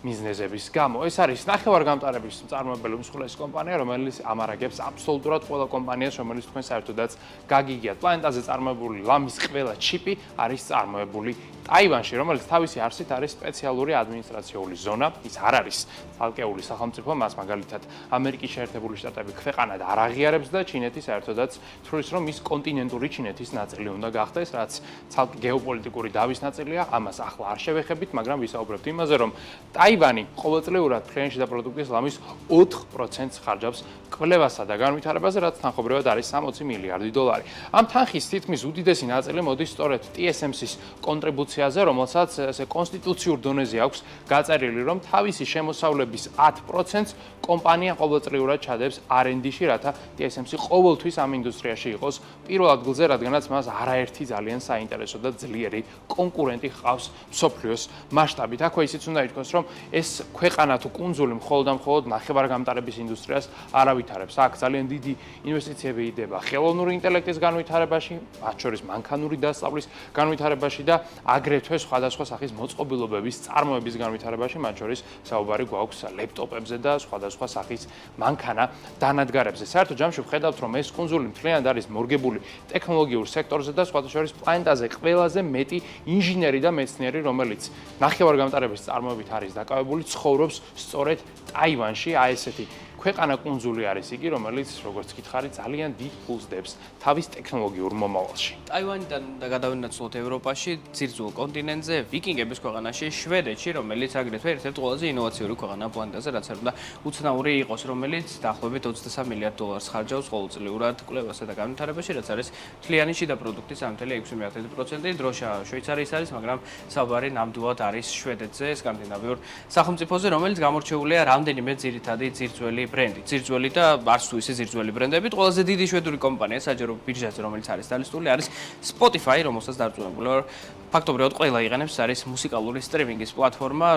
მიზნების გამო. ეს არის ნახევარგამტარების მწარმოებელი უმსხვილესი კომპანია, რომელიც ამარაგებს აბსოლუტურად ყველა კომპანიას, რომელიც თქვენ საერთოდაც გაგიგიათ. პლანეტაზე წარმოებული ლამის ყველა ჩიპი არის წარმოებული ტაივანში, რომელიც თავისი არსით არის სპეციალური ადმინისტრაციული ზონა. ის არ არის ცალკეული სახელმწიფო, მას მაგალითად ამერიკის შეერთებული შტატები ქვეყანად არ აღიარებს და ჩინეთი საერთოდაც თვლის, რომ ის კონტინენტური ჩინეთის ნაწილი უნდა გახდეს, რაც ცალკე გეოპოლიტიკური დავის ნაწილია. ამას ახლა არ შევეხებით, მაგრამ ვისაუბრებთ იმაზე, რომ ტაივანი ყოველწლიურად ფრენში და პროდუქტის ლამის 4%-ს ხარჯავს კვლევასა და განვითარებაზე, რაც თანხმობრივად არის 60 მილიარდი დოლარი. ამ თანხის თითქმის უდიდესი ნაწილი მოდის სწორედ TSMC-ის კონტრიბუციაზე, რომელსაც ესე კონსტიტუციურ დონეზე აქვს გაწერილი, რომ თავისი შემოსავლების 10%-ს კომპანია ყოველწლიურად ჩადებს R&D-ში, რათა TSMC ყოველთვის ამ ინდუსტრიაში იყოს პირველ ადგილზე, რადგანაც მას არაერთი ძალიან საინტერესო და ძლიერი კონკურენტი ჰყავს მსოფლიოს მასშტაბით. აქვე ისიც უნდა ითქვას, რომ ეს ქვეყანა თუ კუნძული მხოლოდ ნახევარგამტარების ინდუსტრიას არ ავითარებს. აქ ძალიან დიდი ინვესტიციები იდება ხელოვნური ინტელექტის განვითარებაში, მათ შორის მანქანური დასწავლის განვითარებაში და აგრეთვე სხვადასხვა სახის მოწყობილობების წარმოების განვითარებაში, მათ შორის საუბარი გვაქვს ლეპტოპებზე და სხვადასხვა სახის მანქანა დანადგარებზე. საერთოდ ჯამში ვხედავთ, რომ ეს კუნძული მთლიანად არის მორგებული ტექნოლოგიურ სექტორზე და სხვადასხვა შორის პლანეტაზე ყველაზე მეტი ინჟინერი და მეცნიერი, რომელიც ნახევარგამტარების წარმოებით არის დაკავებული, ცხოვრობს სწორედ ტაივანში. აი ესეთი ქვეყანა კუნძული არის იგი, რომელიც როგორც გითხარი, ძალიან დიდ ფულს დებს თავის ტექნოლოგიურ მომავალში. ტაივანიდან და გადავინაცვლოთ ევროპაში, ძირძულ კონტინენტზე, ვიკინგების ქვეყანაში, შვედეთში, რომელიც აგრეთვე ერთ-ერთი ყველაზე ინოვაციური ქვეყანაა პლანეტაზე, რაც არ უნდა უცნაური იყოს, რომელიც დაახლოებით 23 მილიარდ დოლარს ხარჯავს ყოველწლიურად კვლევასა და განვითარებაში, რაც არის მთლიანი შიდა პროდუქტის 3.6%. დროშა შვეიცარიის არის, მაგრამ საუბარი ნამდვილად არის შვედეთზე, სკანდინავიურ სახელმწიფოზე, რომელიც გამორჩეულია რამდენიმე ძირითადი ძირძველი ბრენდი. ძირძველი და არც თუ ისე ძირძველი ბრენდებით, ყველაზე დიდი შვედური კომპანია საჯარო ბირჟაზე, რომელიც არის დალისტული, არის Spotify, რომელსაც დარწმუნებული ვარ, ფაქტობრივად ყველა იყენებს, არის მუსიკალური სტრიმინგის პლატფორმა,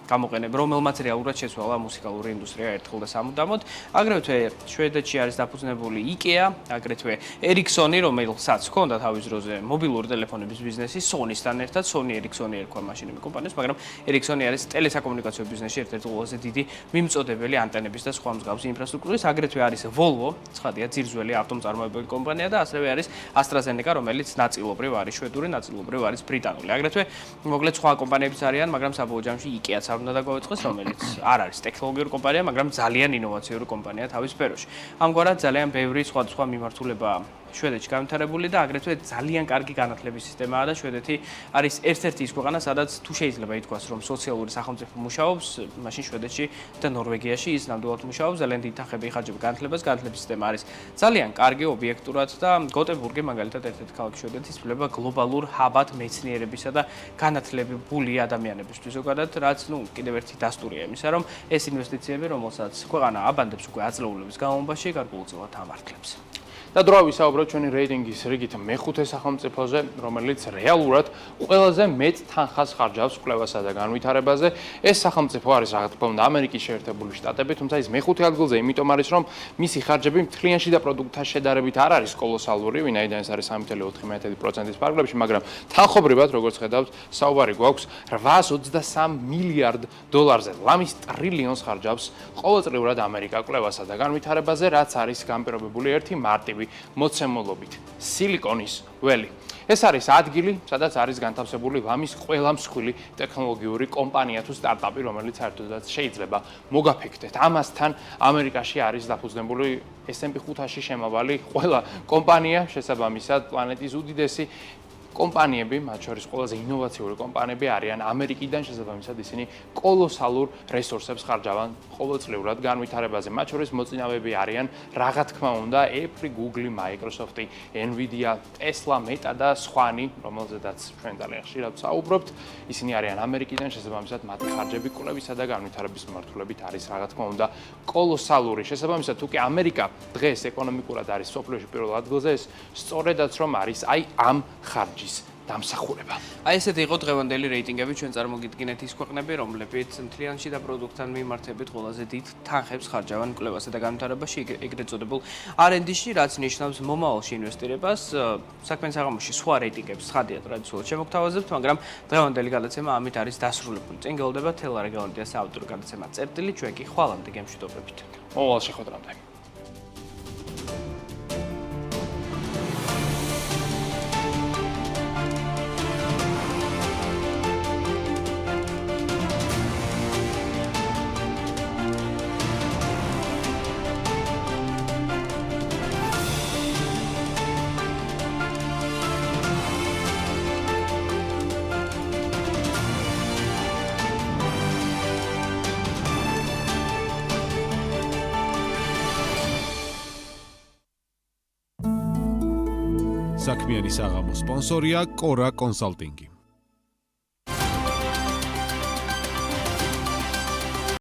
რომელმაც რეალურად შეცვალა მუსიკალური ინდუსტრია ერთხელ და სამუდამოდ. აგრეთვე შვედეთში არის დაფუძნებული IKEA, აგრეთვე Ericsson-ი, რომელსაც ჰქონდა თავის დროზე მობილური ტელეფონების ბიზნესი Sony-სთან ერთად, Sony Ericsson-ი ერქვა მაშინ იმ კომპანიას, მაგრამ Ericsson-ი არის ტელესაკომუნიკაციო ბიზნესში ერთ-ერთი ყველაზე დიდი მიმწოდებელი ანტენების და სხვა მსგავსი ინფრასტრუქტურის, აგრეთვე არის Volvo, ცხადია, ძირძველი ავტომწარმოებელი კომპანია და ასევე არის AstraZeneca, რომელიც ნაწილობრივ არის შვედური, ნაწილობრივ არის ბრიტანული. აგრეთვე მოკლედ სხვა კომპანიებიც არიან, მაგრამ საბოლოო ჯამში IKEA-ც არ უნდა დაგვაუწყოს, რომელიც არ არის ტექნოლოგიური კომპანია, მაგრამ ძალიან ინოვაციური კომპანია თავის სფეროში. ამგვარად ძალიან ბევრი სხვადასხვა მიმართულება შვედეთში განვითარებული და აგრეთვე ძალიან კარგი განათლების სისტემაა და შვედეთი არის ერთ-ერთი ის ქვეყანა, სადაც თუ შეიძლება ითქვას, რომ სოციალური სახელმწიფო მუშაობს, მაშინ შვედეთში და ნორვეგიაში ის ნამდვილად მუშაობს, ძალიან დიდი თანხები იხარჯება განათლებას, განათლების სისტემა არის ძალიან კარგი ობიექტურად და გოტენბურგი მაგალითად ერთ-ერთი ქალაქი შვედეთის ითვლება გლობალურ ჰაბად მეცნიერებისა და განათლებული ადამიანებისთვის ზოგადად, რაც კიდევ ერთი დასტურია იმისა, რომ ეს ინვესტიციები, რომელსაც ქვეყანა აბანდებს უკვე აწლეულების განმავლობაში, გარკვეულწილად ამართლებს. და დროა ვისაუბროთ ჩვენი რეიტინგის რიგით მეხუთე სახელმწიფოზე, რომელიც რეალურად ყველაზე მეტ თანხას ხარჯავს კვლევასა და განვითარებაზე. ეს სახელმწიფო არის რა თქმა უნდა ამერიკის შეერთებული შტატები, თუმცა ის მეხუთე ადგილზე იმიტომ არის, რომ მისი ხარჯები მთლიანში და პროდუქტთან შედარებით არ არის კოლოსალური, ვინაიდან ეს არის 3.4%-ის ფარგლებში, მაგრამ თანხობრივად, როგორც ხედავთ, საუბარი გვაქვს 823 მილიარდ დოლარზე, ლამის ტრილიონს ხარჯავს ყოველწლიურად ამერიკა კვლევასა და განვითარებაზე, რაც არის განპირობებული ერთი მარტივი მოცემულობით სილიკონის ველი. ეს არის ადგილი, სადაც არის განთავსებული ლამის ყველა მსხვილი ტექნოლოგიური კომპანია თუ სტარტაპი, რომელიც საერთოდაც შეიძლება მოგაფიქრდეთ. ამასთან ამერიკაში არის დაფუძნებული S&P 500-ში შემავალი ყველა კომპანია, შესაბამისად პლანეტის უდიდესი კომპანიები, მათ შორის ყველაზე ინოვაციური კომპანიები არიან ამერიკიდან, შესაბამისად ისინი კოლოსალურ რესურსებს ხარჯავენ ყოველწლიურად განვითარებაზე. მათ შორის მოწინავეები არიან რა თქმა უნდა Apple, Google, Microsoft, Nvidia, Tesla, Meta და სხვანი, რომელზედაც ჩვენ ძალიან ხშირად ვსაუბრობთ. ისინი არიან ამერიკიდან, შესაბამისად მათი ხარჯები კვლევისა და განვითარების მიმართულებით არის რა თქმა უნდა კოლოსალური. შესაბამისად, თუ კი ამერიკა დღეს ეკონომიკურად არის სოფლიოში პირველ ადგილზე, ეს სწორედაც რომ არის აი ამ ხარჯის დამსახურება. აი ესეთი იყო დღევანდელი რეიტინგები, ჩვენ წარმოგიდგინეთ ის ქვეყნები, რომლებიც მთლიანში და პროდუქტთან მიმართებით ყველაზე დიდ თანხებს ხარჯავენ კვლევასა და განვითარებაში, ეგრეთ წოდებულ R&D-ში, რაც ნიშნავს მომავალში ინვესტირებას. საქმე საღამოში სხვა რეიტინგებს ცხადია ტრადიციულად შემოგთავაზებთ, მაგრამ დღევანდელი გადაცემა ამით არის დასრულებული. წინ გელოდება თელარ გელანდიას ავტორი გადაცემა წერტილი, ჩვენ კი ხვალამდე გემშვიდობებით. მოვალ შეხვედრამდე. საქმიანი საღამოს სპონსორია კორა კონსალტინგი.